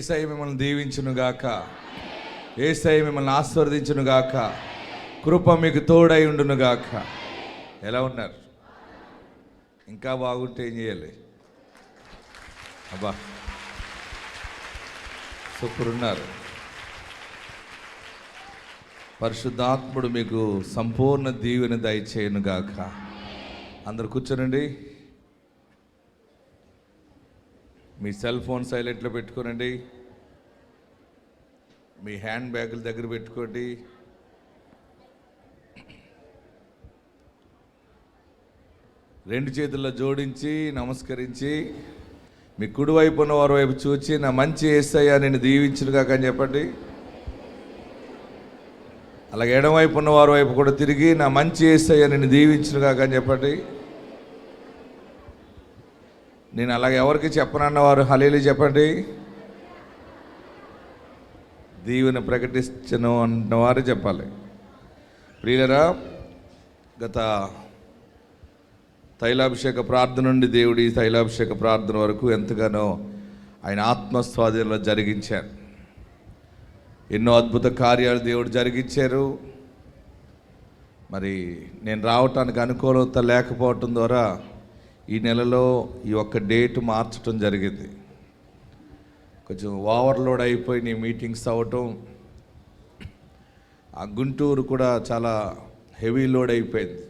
యేసయ్య మిమ్మల్ని దీవించునుగాక, యేసయ్య మిమ్మల్ని ఆశీర్వదించునుగాక, కృప మీకు తోడై ఉండునుగాక. ఎలా ఉన్నారు? ఇంకా బాగుంటే ఏం చేయాలి? అబ్బా సూపర్ ఉన్నారు. పరిశుద్ధాత్ముడు మీకు సంపూర్ణ దీవెన దయచేయునుగాక. అందరు కూర్చోనండి. మీ సెల్ ఫోన్ సైలెంట్లో పెట్టుకోనండి. మీ హ్యాండ్ బ్యాగుల దగ్గర పెట్టుకోండి. రెండు చేతుల్లో జోడించి నమస్కరించి మీ కుడివైపు ఉన్న వారి వైపు చూచి, నా మంచి యేసయ్య నేను దీవించునుగాక అని చెప్పండి. అలాగే ఎడమవైపు ఉన్న వారి వైపు కూడా తిరిగి, నా మంచి యేసయ్య నేను దీవించునుగాక అని చెప్పండి. నేను అలాగే ఎవరికి చెప్పనన్నవారు హల్లెలూయా చెప్పండి. దీవెన ప్రకటించను అన్నవారు చెప్పాలి. ప్రియులరా, గత తైలాభిషేక ప్రార్థన నుండి దేవుడి తైలాభిషేక ప్రార్థన వరకు ఎంతగానో ఆయన ఆత్మస్వాధీనంలో జరిగించారు. ఎన్నో అద్భుత కార్యాలు దేవుడు జరిగించారు. మరి నేను రావటానికి అనుకూలత లేకపోవటం ద్వారా ఈ నెలలో ఈ ఒక్క డేట్ మార్చడం జరిగింది. కొంచెం ఓవర్లోడ్ అయిపోయి మీటింగ్స్ అవ్వటం, ఆ గుంటూరు కూడా చాలా హెవీ లోడ్ అయిపోయింది.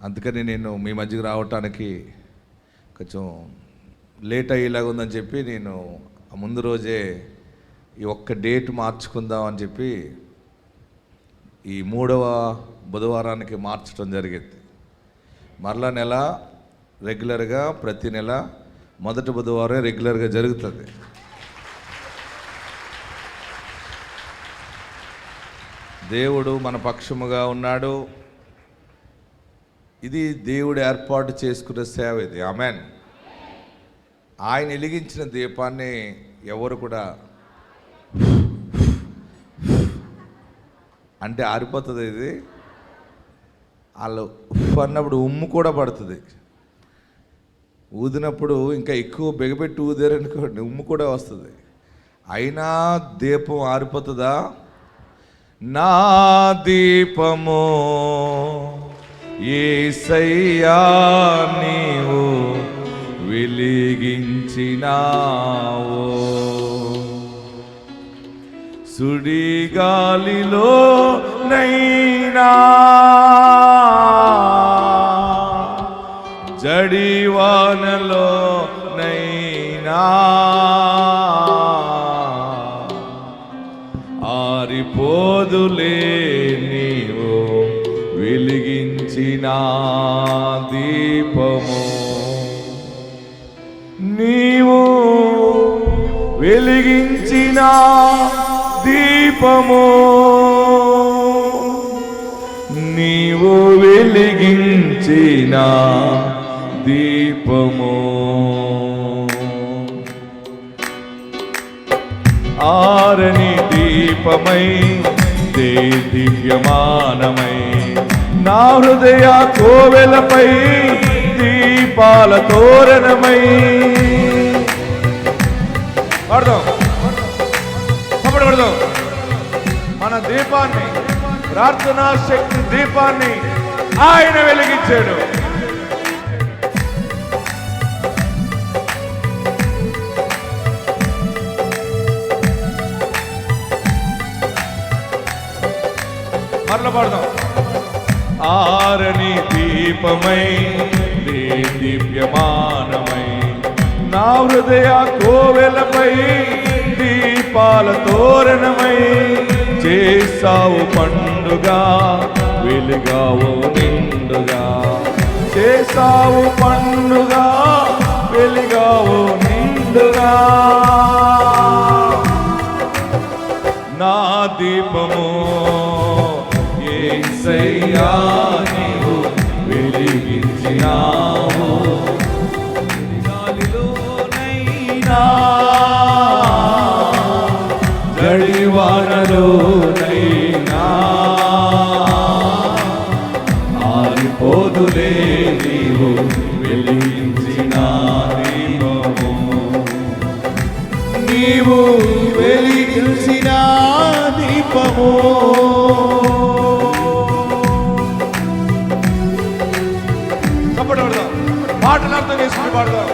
అందుకని నేను మీ మధ్యకి రావటానికి కొంచెం లేట్ అయ్యేలాగా ఉందని చెప్పి నేను ముందు రోజే ఈ ఒక్క డేట్ మార్చుకుందాం అని చెప్పి ఈ 3వ బుధవారానికి మార్చడం జరిగింది. మరలా నెల రెగ్యులర్గా ప్రతి నెల మొదటి బుధవారం రెగ్యులర్గా జరుగుతుంది. దేవుడు మన పక్షముగా ఉన్నాడు. ఇది దేవుడు ఏర్పాటు చేసుకున్న సేవ. ఇది ఆమెన్. ఆయన వెలిగించిన దీపాన్ని ఎవరు కూడా అంటే ఆరిపోతుంది. ఇది వాళ్ళు అన్నప్పుడు ఉమ్ము కూడా పడుతుంది. ఊదినప్పుడు ఇంకా ఎక్కువ బెగపెట్టి ఊదారనుకోండి ఉమ్ము కూడా వస్తుంది. అయినా దీపం ఆరిపోతుందా? నా దీపము యేసయ్యా నీవు వెలిగించినావు, సుడిగాలిలో నైనా జడివానలో నైనా ఆరిపోదులే నీవు వెలిగించిన దీపము, నీవు వెలిగించిన దీపము, నీవు వెలిగించిన దీపము. ఆరని దీపమై దివ్యమానమై నా హృదయ కోవెలపై దీపాల తోరణమై. పడదాం మన దీపాన్ని, ప్రార్థనా శక్తి దీపాన్ని ఆయన వెలిగించాడు. మరలా పడదాం. ఆరని దీపమై దివ్యమానమై నా హృదయ కోవెలపై దీపాల తోరణమై చేసావు పండుగ వెలిగావు నిండుగా, చేసావు పండుగ వెలిగావు నిండుగా. నా దీపము యేసయ్యా నీవు వెలిగించినావు, గాలిలోనైనా జడివానలోనైనా ఆరిపోదులే నీవు వెలిగించిన దీపము, మాటలు అర్థం చేసుకుని పాడదాం.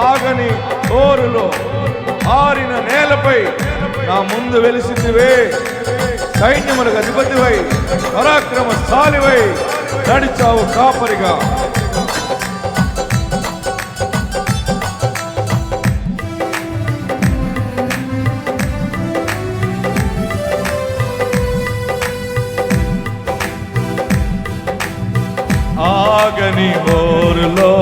ఆగని ఓరులో ఆరిన నేలపై నా ముందు వెలిసిందివే, సైన్యములకు అధిపతివై పరాక్రమశాలివై నడిచావు కాపరిగా. ఆగని ఓరులో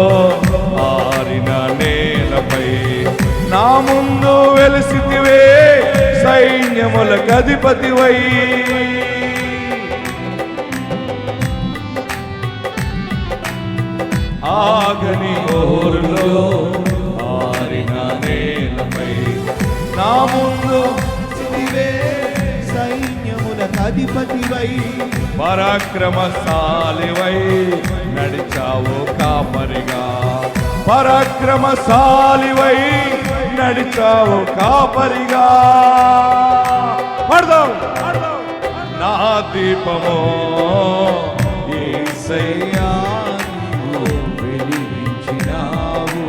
ఆరిన నేలపై నా ముందు వెలిసితివే, సైన్యములకు అధిపతివై. ఆగని ఓరులో ఆరిన నేలపై నా ముందు సైన్యములకు అధిపతివై పరాక్రమశాలివై నడిచావు కాపరిగా. పరాక్రమశాలివై నడిచావు కాపరిగా. పడదాం. నా దీపమో యేసయ్యా వెలిగించినావు,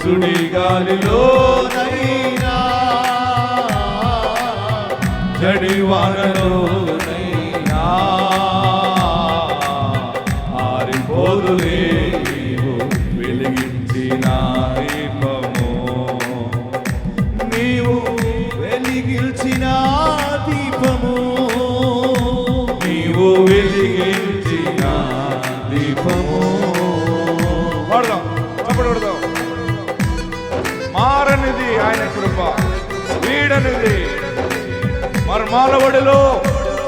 సుడిగాలిలోనైనా జడివానలోనైనా ఆరిపోదులే నీవు వెలిగించిన దీపము. నీవు వెలిగించిన దీపము, నీవు వెలిగించిన దీపము. పడదాం, చప్పటి కొడదాం. మారనిది ఆయన కృప, వీడనిది మర్మాల ఒడిలో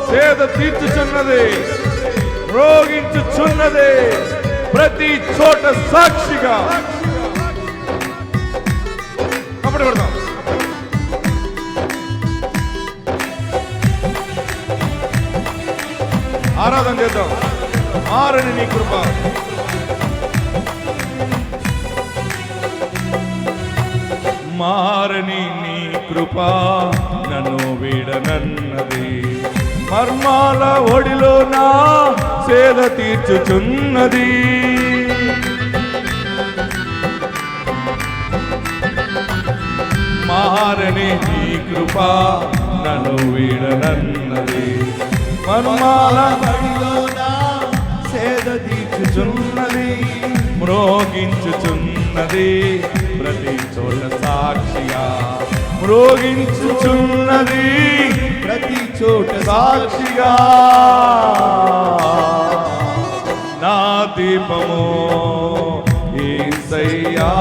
సేద తీర్చుచున్నది, రోగించుచున్నది, ప్రతి చోట సాక్షిగా. చప్పటి కొడదాం. ఆరాధన చేద్దాం. మారని నీ కృప, మారని నీ కృప నన్ను వీడనన్నది, మర్మాల ఒడిలో నా సేద తీర్చుచున్నది. మారని నీ కృప నన్ను వీడనన్నది, మర్మాల బడిలోన సేద తీర్చుచున్నది, మ్రోగించుచున్నది, ప్రతి చోట సాక్షిగా. మ్రోగించుచున్నది, ప్రతి చోట సాక్షిగా. నా దీపము యేసయ్యా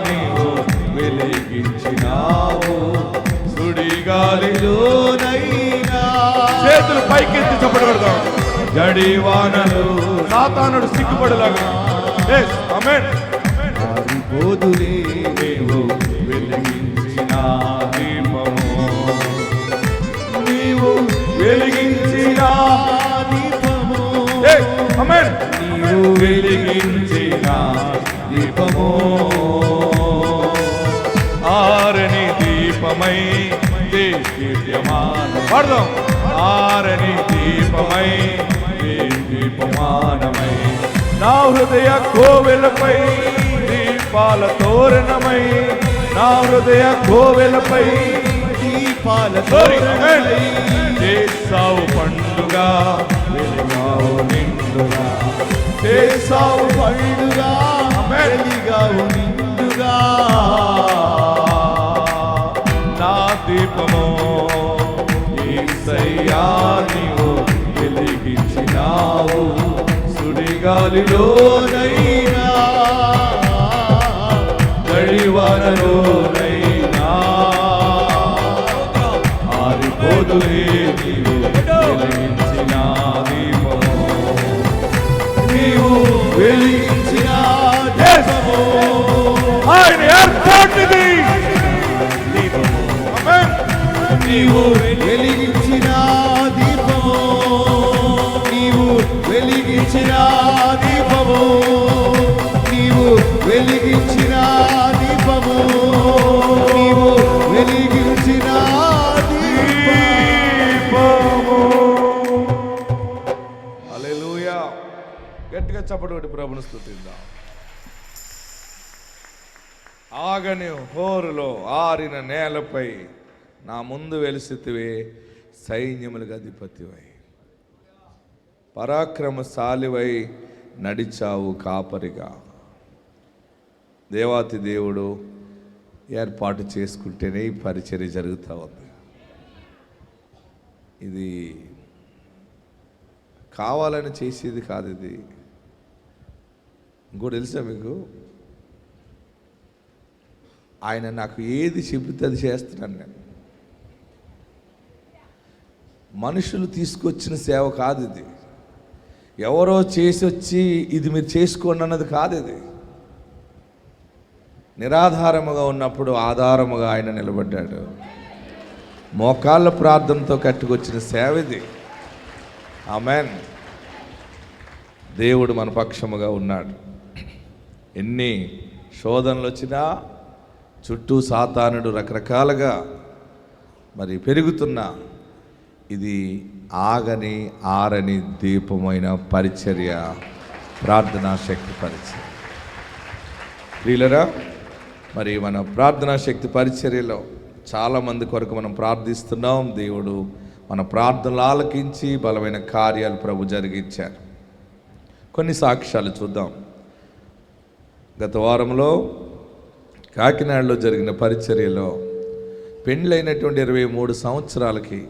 నీవు వెలిగించినావు, సుడిగాలిలోనైనా. చేతులు పైకెత్తి చప్పటి కొడదాం. జడివానలు సాతానుడు సిగ్గుపడేలాగా. ఆమేన్. ఆరిపోదులే నీవు వెలిగించిన దీపము, నీవు వెలిగించిన దీపము, ఆమేన్. నీవు వెలిగించిన దీపము, ఆరని దీపమై దీప్యమానం. పడదాం. ఆరని దీపమై దీపమానమై నా హృదయ కోవెలపై దీపాల తోరణమై, నా హృదయ కోవెలపై దీపాల చేసావు పండుగ వెలిగావు నిండుగా. చేసావు పండుగా వెలిగావు నిండుగా. నా దీపము యేసయ్యా నీవు వెలిగించినావు, సుడిగాలిలోనైనా జడివానలోనైనా ఆరిపోదులే నీవు వెలిగించిన దీపము, నీవు వెలిగించిన దీపము. ఆయన ఏర్పాటుది దీపము. ఆమేన్. నీవు వెలిగించిన దీపము, నీవు వెలిగించిన దీపము, నీవు వెలిగించిన దీపము, నీవు వెలిగించిన దీపము. చప్పటి కొట్టి ప్రభుని స్తుతిద్దాం. ఆగని హోరులో ఆరిన నేలపై నా ముందు వెలిసితివే, సైన్యములకు అధిపతివై, పరాక్రమశాలివై నడిచావు కాపరిగా. దేవాతి దేవుడు ఏర్పాటు చేసుకుంటేనే ఈ పరిచర్య జరుగుతూ ఉంది. ఇది కావాలని చేసేది కాదు. ఇది ఇంకోటి తెలుసా మీకు, ఆయన నాకు ఏది చెబితే అది చేస్తున్నాను. నేను మనుషులు తీసుకొచ్చిన సేవ కాదు ఇది. ఎవరో చేసి వచ్చి ఇది మీరు చేసుకోండి అన్నది కాదు. ఇది నిరాధారముగా ఉన్నప్పుడు ఆధారముగా ఆయన నిలబడ్డాడు. మోకాళ్ళ ప్రార్థనతో కట్టుకొచ్చిన సేవ ఇది. ఆమేన్. దేవుడు మన పక్షముగా ఉన్నాడు. ఎన్ని శోధనలు వచ్చినా, చుట్టూ సాతానుడు రకరకాలుగా మరి పెరుగుతున్నా, ఇది ఆగని ఆరని దీపమైన పరిచర్య, ప్రార్థనా శక్తి పరిచర్య. ప్రియులరా, మరి మన ప్రార్థనా శక్తి పరిచర్యలో చాలామంది కొరకు మనం ప్రార్థిస్తున్నాం. దేవుడు మన ప్రార్థనలు ఆలకించి బలమైన కార్యాలు ప్రభు జరిగించారు. కొన్ని సాక్ష్యాలు చూద్దాం. గత వారంలో కాకినాడలో జరిగిన పరిచర్యలో పెండ్లైనటువంటి 23 సంవత్సరాలకి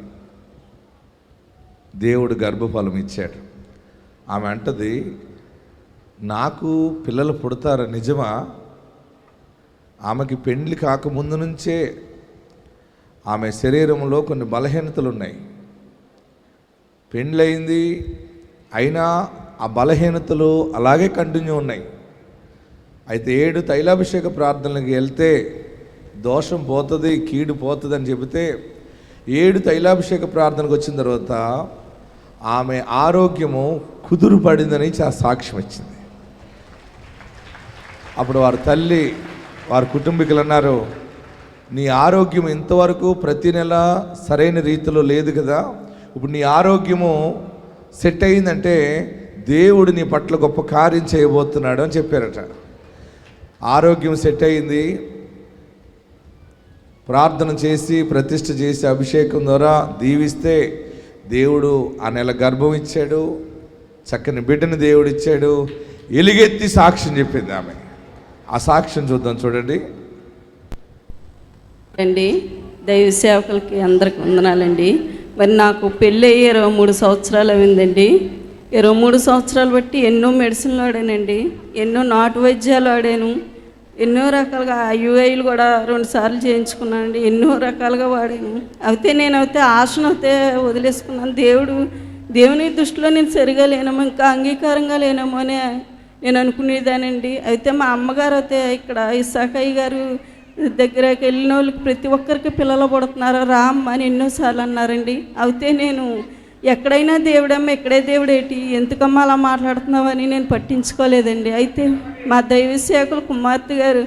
దేవుడు గర్భఫలం ఇచ్చాడు. ఆమె అంటది, నాకు పిల్లలు పుడతారా? నిజమా? ఆమెకి పెండ్లి కాకముందు నుంచే ఆమె శరీరంలో కొన్ని బలహీనతలు ఉన్నాయి. పెండ్లయింది అయినా ఆ బలహీనతలు అలాగే కంటిన్యూ ఉన్నాయి. అయితే 7 తైలాభిషేక ప్రార్థనలకు వెళ్తే దోషం పోతుంది, కీడు పోతుంది అని చెబితే 7 తైలాభిషేక ప్రార్థనకు వచ్చిన తర్వాత ఆమె ఆరోగ్యము కుదురు పడిందని సాక్ష్యం వచ్చింది. అప్పుడు వారి తల్లి, వారి కుటుంబీకులు అన్నారు, నీ ఆరోగ్యం ఇంతవరకు ప్రతి నెల సరైన రీతిలో లేదు కదా, ఇప్పుడు నీ ఆరోగ్యము సెట్ అయిందంటే దేవుడు నీ పట్ల గొప్ప కార్యం చేయబోతున్నాడు అని చెప్పారట. ఆరోగ్యం సెట్ అయింది. ప్రార్థన చేసి ప్రతిష్ఠ చేసి అభిషేకం ద్వారా దీవిస్తే దేవుడు ఆ నెల గర్భం ఇచ్చాడు, చక్కని బిడ్డను దేవుడు ఇచ్చాడు. ఎలుగెత్తి సాక్ష్యం చెప్పింది ఆమె. ఆ సాక్ష్యం చూద్దాం, చూడండి. అండి, దైవ సేవకులకి అందరికి వందనాలండి. మరి నాకు పెళ్ళి 23 సంవత్సరాలు అయిందండి. 23 సంవత్సరాలు బట్టి ఎన్నో మెడిసిన్లు వాడానండి, ఎన్నో నాటు వైద్యాలు వాడాను, ఎన్నో రకాలుగా యూఐలు కూడా 2 సార్లు చేయించుకున్నానండి, ఎన్నో రకాలుగా వాడాను. అయితే ఆశను వదిలేసుకున్నాను. దేవుని దృష్టిలో నేను సరిగా లేనేమో, ఇంకా అంగీకారంగా లేనేమో అని నేను అనుకునేదానండి. అయితే మా అమ్మగారు ఇక్కడ ఇసాకయ్య గారు దగ్గరకి వెళ్ళిన వాళ్ళకి ప్రతి ఒక్కరికి పిల్లలు పుడుతున్నారు రామ్ అని ఎన్నోసార్లు అన్నారండి. అయితే నేను ఎక్కడైనా దేవుడమ్మ, ఎక్కడే దేవుడేటి, ఎందుకమ్మా అలా మాట్లాడుతున్నావు అని నేను పట్టించుకోలేదండి. అయితే మా దైవ సేవకులు కుమార్తె గారు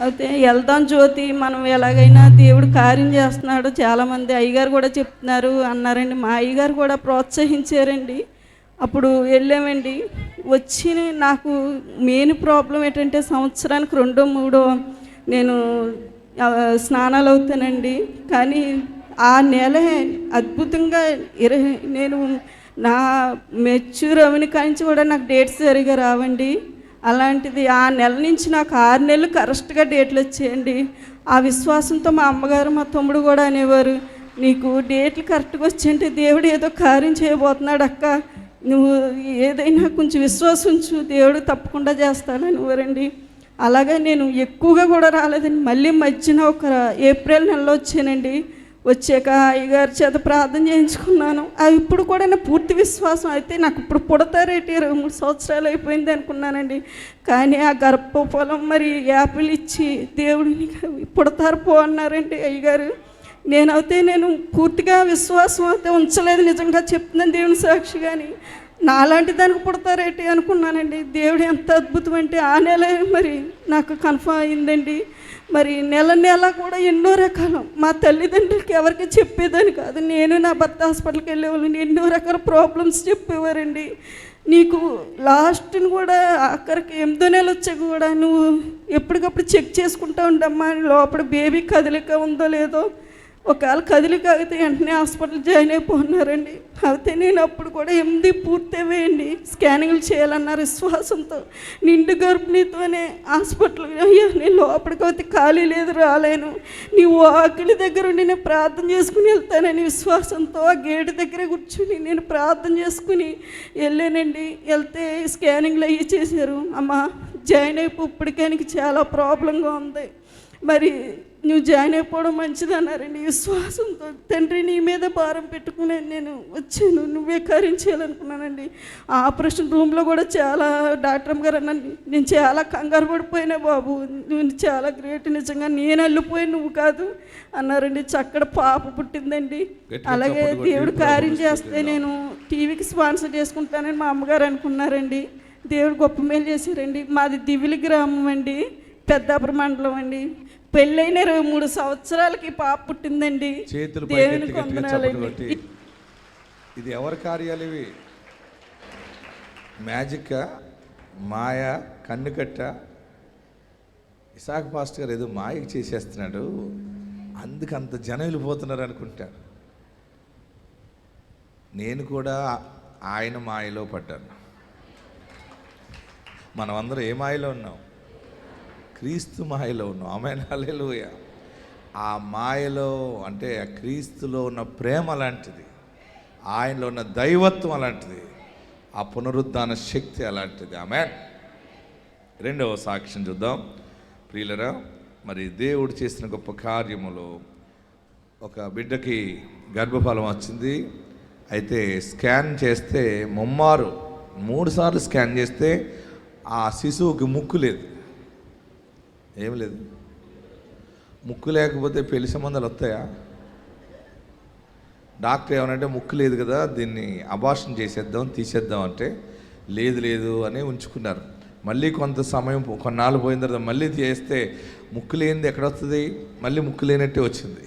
అయితే వెళ్దాం జ్యోతి, మనం ఎలాగైనా దేవుడు కార్యం చేస్తున్నాడు, చాలామంది అయ్యగారు కూడా చెప్తున్నారు అన్నారండి. మా అయ్యగారు కూడా ప్రోత్సహించారండి. అప్పుడు వెళ్ళామండి. వచ్చి నాకు మెయిన్ ప్రాబ్లం ఏంటంటే సంవత్సరానికి 2-3 నేను స్నానాలు అవుతానండి. కానీ ఆ నెల అద్భుతంగా నేను నా మెచ్యూర్ అవని కాంచి కూడా నాకు డేట్స్ సరిగా రావండి. అలాంటిది ఆ నెల నుంచి నాకు 6 నెలలు కరెక్ట్గా డేట్లు వచ్చాయండి. ఆ విశ్వాసంతో మా అమ్మగారు మా తమ్ముడు కూడా అనేవారు, నీకు డేట్లు కరెక్ట్గా వచ్చాయంటే దేవుడు ఏదో కార్యం చేయబోతున్నాడు అక్క, నువ్వు ఏదైనా కొంచెం విశ్వాసం ఉంచు, దేవుడు తప్పకుండా చేస్తాడని ఎవరండి. అలాగే నేను ఎక్కువగా కూడా రాలేదండి. మళ్ళీ మధ్యన ఒక ఏప్రిల్ నెలలో వచ్చానండి. వచ్చాక అయ్యగారి చేత ప్రార్థన చేయించుకున్నాను. ఇప్పుడు కూడా నా పూర్తి విశ్వాసం. అయితే నాకు ఇప్పుడు పుడతారేటి 23 సంవత్సరాలు అయిపోయింది అనుకున్నానండి. కానీ ఆ గర్భఫలం మరి యాపిల్ ఇచ్చి దేవుడిని పుడతారు పో అన్నారండి అయ్యగారు. నేను పూర్తిగా విశ్వాసం అయితే ఉంచలేదు, నిజంగా చెప్తున్నాను దేవుని సాక్షి. కానీ నాలాంటి దానికి పుడతారేటి అనుకున్నానండి. దేవుడు ఎంత అద్భుతం అంటే ఆ నెల మరి నాకు కన్ఫర్మ్ అయిందండి. మరి నెల కూడా ఎన్నో రకాలు మా తల్లిదండ్రులకి ఎవరికి చెప్పేదని కాదు, నేను నా భర్త హాస్పిటల్కి వెళ్ళేవాళ్ళని, ఎన్నో రకాల ప్రాబ్లమ్స్ చెప్పేవారండి. నీకు లాస్ట్ని కూడా ఆఖరికి 8వ నెల వచ్చాక కూడా నువ్వు ఎప్పటికప్పుడు చెక్ చేసుకుంటూ ఉండమ్మా, లోపల బేబీ కదలిక ఉందో లేదో, ఒకవేళ కదిలిక అయితే వెంటనే హాస్పిటల్ జాయిన్ అయిపోతున్నారండి. అయితే నేను అప్పుడు కూడా 8 పూర్తయిపోయండి, స్కానింగ్లు చేయాలన్నారు విశ్వాసంతో. నిండు గర్భిణీతోనే హాస్పిటల్, అయ్యా నేను లోపలికి అయితే ఖాళీ లేదు, రాలేను, నీ వాకిలి దగ్గర ఉండి నేను ప్రార్థన చేసుకుని వెళ్తానని విశ్వాసంతో ఆ గేటు దగ్గరే కూర్చుని నేను ప్రార్థన చేసుకుని వెళ్ళానండి. వెళ్తే స్కానింగ్లు అయ్యి చేశారు. అమ్మ జాయిన్ అయిపో, ఇప్పటికే నీకు చాలా ప్రాబ్లంగా ఉంది, మరి నువ్వు జాయిన్ అయిపోవడం మంచిది అన్నారండి. విశ్వాసంతో తండ్రి నీ మీద భారం పెట్టుకుని నేను వచ్చాను, నువ్వే కార్యం చేయాలనుకున్నానండి. ఆపరేషన్ రూమ్లో కూడా చాలా డాక్టర్ గారు అన్నాను, నేను చాలా కంగారు పడిపోయినా బాబు, నువ్వు చాలా గ్రేట్, నిజంగా నేను వెళ్ళిపోయి నువ్వు కాదు అన్నారండి. చక్కడ పాప పుట్టిందండి. అలాగే దేవుడు కార్యం చేస్తే నేను టీవీకి స్పాన్సర్ చేసుకుంటానని మా అమ్మగారు అనుకున్నారండి. దేవుడు గొప్ప మేలు చేశారండి. మాది దివిలి గ్రామం అండి, పెద్దాపురం మండలం అండి. పెళ్ళైన 23 సంవత్సరాలకి పాప పుట్టిందండి. దేవునికి వందనాలండి. ఇది ఎవరి కార్యాలు ఇవి? మ్యాజిక్, మాయ, కన్నుకట్ట? ఇసాక్ పాస్టర్ గారు ఏదో మాయకి చేసేస్తున్నాడు, అందుకు అంత జనం వెళ్ళిపోతున్నారు అనుకుంటారు. నేను కూడా ఆయన మాయలో పడ్డాను. మనమందరం ఏ మాయలో ఉన్నాం? క్రీస్తు మాయలో ఉన్నాం. ఆమేన్, హల్లెలూయా. ఆ మాయలో అంటే ఆ క్రీస్తులో ఉన్న ప్రేమ అలాంటిది, ఆయనలో ఉన్న దైవత్వం అలాంటిది, ఆ పునరుద్ధాన శక్తి అలాంటిది. ఆమేన్. 2వ సాక్ష్యం చూద్దాం ప్రియులరా. మరి దేవుడు చేసిన గొప్ప కార్యములో ఒక బిడ్డకి గర్భఫలం వచ్చింది. అయితే స్కాన్ చేస్తే 3 సార్లు స్కాన్ చేస్తే ఆ శిశువుకి ముక్కు లేదు. ఏం లేదు. ముక్కు లేకపోతే పెళ్లి సంబంధాలు వస్తాయా? డాక్టర్ ఏమనంటే ముక్కు లేదు కదా, దీన్ని అబార్షన్ చేసేద్దాం, తీసేద్దాం అంటే లేదు అని ఉంచుకున్నారు. మళ్ళీ కొంత సమయం కొన్నాళ్ళు పోయిన తర్వాత మళ్ళీ చేస్తే ముక్కు లేనిది ఎక్కడొస్తుంది? మళ్ళీ ముక్కు లేనట్టే వచ్చింది.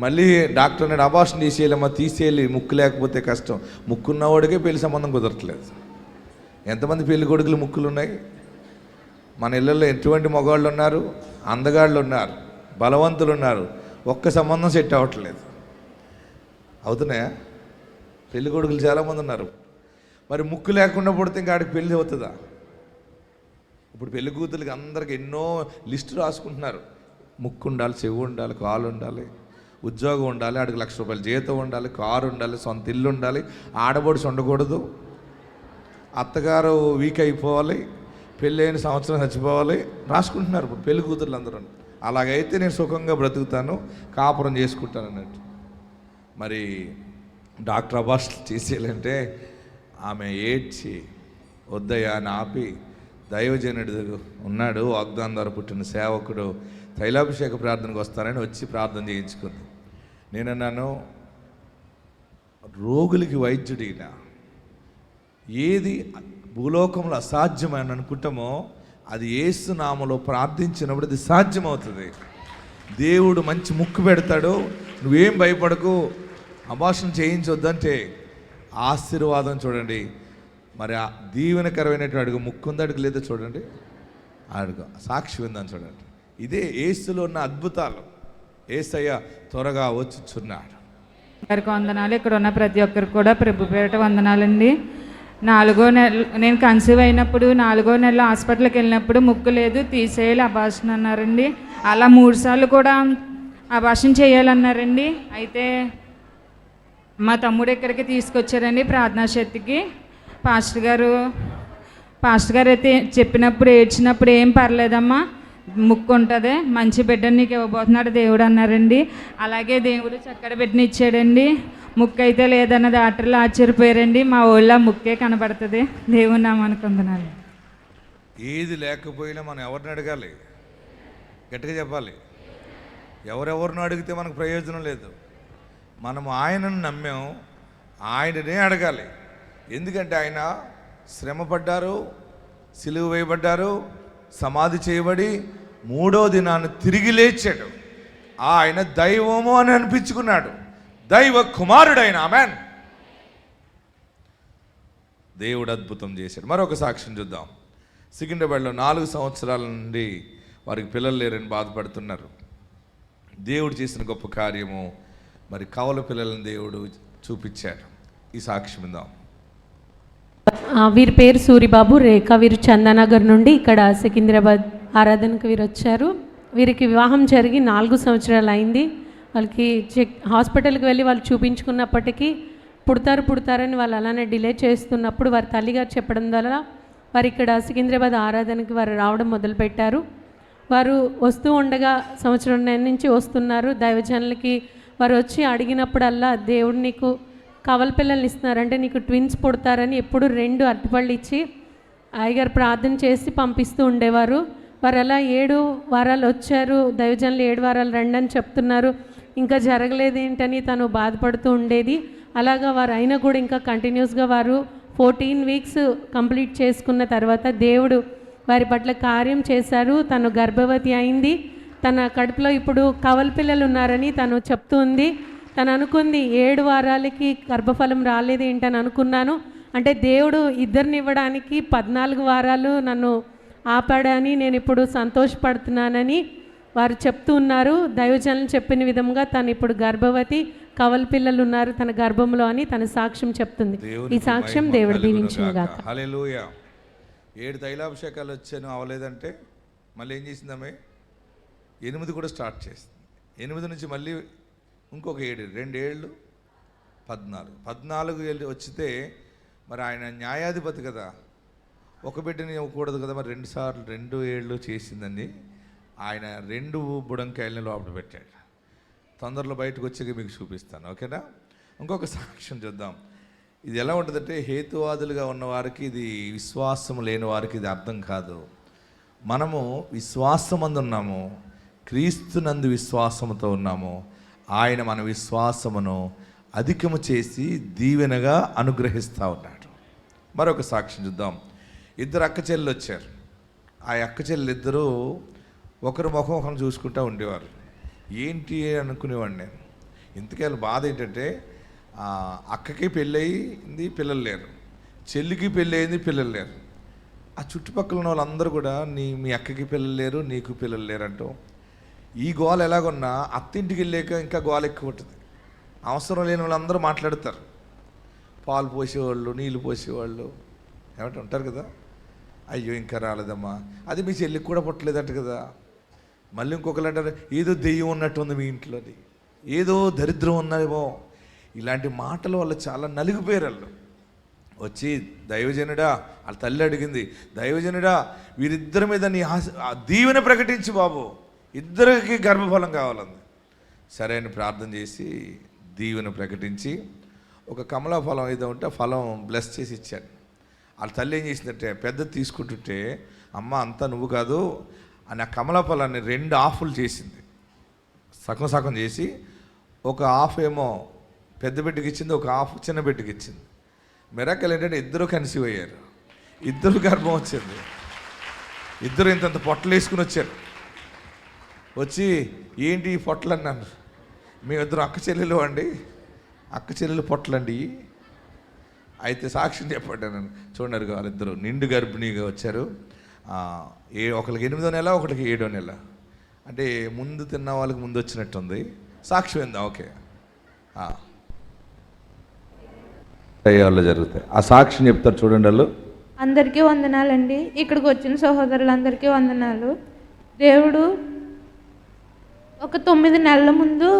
మళ్ళీ డాక్టర్ అన్నాడు అబార్షన్ తీసేయాలమ్మా, తీసేయాలి, ముక్కు లేకపోతే కష్టం. ముక్కున్నవాడికే పెళ్లి సంబంధం కుదరట్లేదు. ఎంతమంది పెళ్లి కొడుకులు ముక్కులు ఉన్నాయి? మన ఇళ్ళల్లో ఎటువంటి మగవాళ్ళు ఉన్నారు? అందగాళ్ళు ఉన్నారు, బలవంతులు ఉన్నారు. ఒక్క సంబంధం సెట్ అవ్వట్లేదు. అవుతున్నాయా? పెళ్లి కొడుకులు చాలామంది ఉన్నారు. మరి ముక్కు లేకుండా పుడితే ఇంకా ఆడికి పెళ్ళి అవుతుందా? ఇప్పుడు పెళ్లి కూతురికి అందరికి ఎన్నో లిస్టు రాసుకుంటున్నారు. ముక్కు ఉండాలి, చెవి ఉండాలి, కాలు ఉండాలి, ఉద్యోగం ఉండాలి, ఆడికి ₹1,00,000 జీతం ఉండాలి, కారు ఉండాలి, సొంత ఇల్లు ఉండాలి, ఆడబడుచు ఉండకూడదు, అత్తగారు వీక్ అయిపోవాలి, పెళ్ళైన సంవత్సరం చచ్చిపోవాలి, రాసుకుంటున్నారు ఇప్పుడు పెళ్లి కూతుర్లు అందరూ. అలాగైతే నేను సుఖంగా బ్రతుకుతాను, కాపురం చేసుకుంటాను అన్నట్టు. మరి డాక్టర్ అబార్షన్ చేసేయాలంటే ఆమె ఏడ్చి వద్దయ్యా అని ఆపి, దైవజనుడు ఉన్నాడు వాగ్దానం ద్వారా పుట్టిన సేవకుడు, తైలాభిషేక ప్రార్థనకు వస్తానని వచ్చి ప్రార్థన చేయించుకుంది. నేనన్నాను, రోగులకి వైద్యుడినా ఏది భూలోకంలో అసాధ్యమని అనుకుంటామో అది యేసు నామములో ప్రార్థించినప్పుడు అది సాధ్యమవుతుంది. దేవుడు మంచి ముక్కు పెడతాడు, నువ్వేం భయపడకు, అబార్షన్ చేయించొద్దంటే ఆశీర్వాదం చూడండి. మరి ఆ దీవెనకరమైనటువంటి అడుగు ముక్కుంది, అడుగు లేదో చూడండి, అడుగు సాక్షి ఉందని చూడండి. ఇదే యేసులో ఉన్న అద్భుతాలు. యేసయ్య త్వరగా వచ్చుచున్నాడు. గారికి వందనాలు. ఇక్కడ ఉన్న ప్రతి ఒక్కరికి కూడా ప్రభు పేరిట వందనాలండి. 4వ నెల నేను కన్సీవ్ అయినప్పుడు 4వ నెలలో హాస్పిటల్కి వెళ్ళినప్పుడు ముక్కు లేదు, తీసేయాలి, అబార్షన్ అన్నారండి. అలా 3 సార్లు కూడా అబార్షన్ చేయాలన్నారండి. అయితే మా తమ్ముడు ఇక్కడికి తీసుకొచ్చారండి ప్రార్థనా శక్తికి. పాస్టర్ గారు అయితే చెప్పినప్పుడు ఏడ్చినప్పుడు ఏం పర్లేదమ్మా, ముక్కు ఉంటుంది, మంచి బిడ్డని నీకు ఇవ్వబోతున్నాడు దేవుడు అన్నారండి. అలాగే దేవుడు చక్కటి బిడ్డని ఇచ్చాడండి. ముక్కు అయితే లేదన్న డాక్టర్లు ఆశ్చర్యపోయారండి. మా ఊళ్ళో ముక్కే కనబడుతుంది. దేవుని నామానికి వందనాలు. ఏది లేకపోయినా మనం ఎవరిని అడగాలి? గట్టిగా చెప్పాలి. ఎవరెవరిని అడిగితే మనకు ప్రయోజనం లేదు. మనం ఆయనను నమ్మాం, ఆయననే అడగాలి. ఎందుకంటే ఆయన శ్రమ పడ్డారు, సిలువ వేయబడ్డారు, సమాధి చేయబడి 3వ దినాన్ని తిరిగి లేచాడు. ఆయన దైవము అని అనిపించుకున్నాడు, దైవ కుమారుడైన. ఆమెన్. దేవుడు అద్భుతం చేశాడు. మరొక సాక్ష్యం చూద్దాం. సికింద్రాబాద్లో 4 సంవత్సరాల నుండి వారికి పిల్లలు లేరని బాధపడుతున్నారు. దేవుడు చేసిన గొప్ప కార్యము, మరి కవల పిల్లలను దేవుడు చూపించాడు. ఈ సాక్ష్యం ఉందాం. వీరి పేరు సూరిబాబు, రేఖ. వీరు చందానగర్ నుండి ఇక్కడ సికింద్రాబాద్ ఆరాధనకు వీరు వచ్చారు. వీరికి వివాహం జరిగి 4 సంవత్సరాలు అయింది. వాళ్ళకి హాస్పిటల్కి వెళ్ళి వాళ్ళు చూపించుకున్నప్పటికీ పుడతారని వాళ్ళు అలానే డిలే చేస్తున్నప్పుడు వారి తల్లిగారు చెప్పడం వల్ల వారు ఇక్కడ సికింద్రాబాద్ ఆరాధనకి వారు రావడం మొదలుపెట్టారు. వారు వస్తూ ఉండగా సంవత్సరం నుంచి వస్తున్నారు. దైవజనులకి వారు వచ్చి అడిగినప్పుడల్లా దేవుడు నీకు కవల పిల్లల్ని ఇస్తున్నారంటే నీకు ట్విన్స్ పుడతారని ఎప్పుడు 2 అరటిపళ్ళు ఇచ్చి అయ్యగారు ప్రార్థన చేసి పంపిస్తూ ఉండేవారు. వారు అలా 7 వారాలు వచ్చారు. దైవజనులు 7 వారాలు రండి అని చెప్తున్నారు, ఇంకా జరగలేదు ఏంటని తను బాధపడుతూ ఉండేది. అలాగా వారు అయినా కూడా ఇంకా కంటిన్యూస్గా వారు 14 వీక్స్ కంప్లీట్ చేసుకున్న తర్వాత దేవుడు వారి పట్ల కార్యం చేశారు. తను గర్భవతి అయింది. తన కడుపులో ఇప్పుడు కవల పిల్లలు ఉన్నారని తను చెప్తూ ఉంది. తను అనుకుంది 7 వారాలకి గర్భఫలం రాలేదు ఏంటని అనుకున్నాను, అంటే దేవుడు ఇద్దరిని ఇవ్వడానికి 14 వారాలు నన్ను ఆపాడని నేను ఇప్పుడు సంతోషపడుతున్నానని వారు చెప్తూ ఉన్నారు. దైవజనులు చెప్పిన విధంగా తను ఇప్పుడు గర్భవతి, కవల పిల్లలు ఉన్నారు తన గర్భంలో అని తన సాక్ష్యం చెప్తుంది. ఈ సాక్ష్యం దేవుడు దీవించుగాక. హల్లెలూయా. 7 తైలాభిషేకాలు వచ్చాను అవలేదంటే మళ్ళీ ఏం చేసిందామే? 8 కూడా స్టార్ట్ చేసింది. 8 నుంచి మళ్ళీ ఇంకొక 7, 2 ఏళ్ళు 14 ఏళ్ళు వచ్చితే మరి ఆయన న్యాయాధిపతి కదా, ఒక బిడ్డని ఇవ్వకూడదు కదా, మరి 2 సార్లు 2 ఏళ్ళు చేసిందండి. ఆయన 2 బుడంకాయలని లోపల పెట్టాడు. తొందరలో బయటకు వచ్చి మీకు చూపిస్తాను, ఓకేనా? ఇంకొక సాక్ష్యం చూద్దాం. ఇది ఎలా ఉంటుందంటే, హేతువాదులుగా ఉన్న వారికి ఇది, విశ్వాసం లేని వారికి ఇది అర్థం కాదు. మనము విశ్వాసమందు ఉన్నాము, క్రీస్తునందు విశ్వాసముతో ఉన్నాము. ఆయన మన విశ్వాసమును అధికము చేసి దీవెనగా అనుగ్రహిస్తూ ఉన్నాడు. మరొక సాక్ష్యం చూద్దాం. 2 అక్క చెల్లెలు వచ్చారు. ఆ అక్క చెల్లెలు ఇద్దరూ ఒకరు ముఖం చూసుకుంటూ ఉండేవారు. ఏంటి అనుకునేవాడిని నేను. ఇంతకీ బాధ ఏంటంటే, అక్కకి పెళ్ళయింది, పిల్లలు లేరు. చెల్లికి పెళ్ళి అయింది, పిల్లలు లేరు. ఆ చుట్టుపక్కల ఉన్న వాళ్ళందరూ కూడా మీ అక్కకి పిల్లలు లేరు, నీకు పిల్లలు లేరు అంటూ ఈ గోల ఎలాగున్నా అత్తింటికి వెళ్ళాక ఇంకా గోల ఎక్కువ ఉంటుంది. అవసరం లేని వాళ్ళందరూ మాట్లాడతారు. పాలు పోసేవాళ్ళు, నీళ్ళు పోసేవాళ్ళు ఏమంటే ఉంటారు కదా. అయ్యో ఇంకా రాలేదమ్మా, అది మీ చెల్లికి కూడా పుట్టలేదంట కదా. మళ్ళీ ఇంకొకరు అంటారు, ఏదో దెయ్యం ఉన్నట్టు ఉంది మీ ఇంట్లోని, ఏదో దరిద్రం ఉన్నదేమో. ఇలాంటి మాటల వల్ల చాలా నలిగిపోయారు వాళ్ళు. వచ్చి దైవజనుడా, వాళ్ళ తల్లి అడిగింది, దైవజనుడా వీరిద్దరి మీద నీ దీవెన ప్రకటించి బాబు, ఇద్దరికి గర్భఫలం కావాలంది. సరే అని ప్రార్థన చేసి దీవెన ప్రకటించి ఒక కమలా ఫలం ఏదో ఉంటే ఫలం బ్లెస్ చేసి ఇచ్చాను. వాళ్ళ తల్లి ఏం చేసిందంటే, పెద్ద తీసుకుంటుంటే, అమ్మ అంతా నువ్వు కాదు అని ఆ కమలా ఫలాన్ని 2 హాఫ్లు చేసింది. సగం చేసి ఒక హాఫ్ ఏమో పెద్ద బిడ్డకి ఇచ్చింది, ఒక హాఫ్ చిన్న బిడ్డకి ఇచ్చింది. మిరాకిల్ ఏంటంటే ఇద్దరు కన్సీవ్ అయ్యారు, ఇద్దరు గర్భం వచ్చింది. ఇద్దరు ఇంతంత పొట్టలు వేసుకుని వచ్చారు. వచ్చి ఏంటి ఈ పొట్టలు అన్నాను. మేమిద్దరు అక్క చెల్లెలు అండి, అక్క చెల్లెలు పొట్టలండి. అయితే సాక్ష్యం చెప్పండి నన్ను. చూడన్నారు వాళ్ళిద్దరు నిండు గర్భిణీగా వచ్చారు. ఒకరికి 8వ నెల, ఒకరికి 7వ నెల. అంటే ముందు తిన్న వాళ్ళకి ముందు వచ్చినట్టుంది. సాక్ష్యం ఏందా? ఓకే, వాళ్ళు జరుగుతాయి. ఆ సాక్ష్యం చెప్తారు చూడండి. వాళ్ళు అందరికీ వందనాలండి. ఇక్కడికి వచ్చిన సహోదరులందరికీ వందనాలు. దేవుడు ఒక 9 నెలల ముందు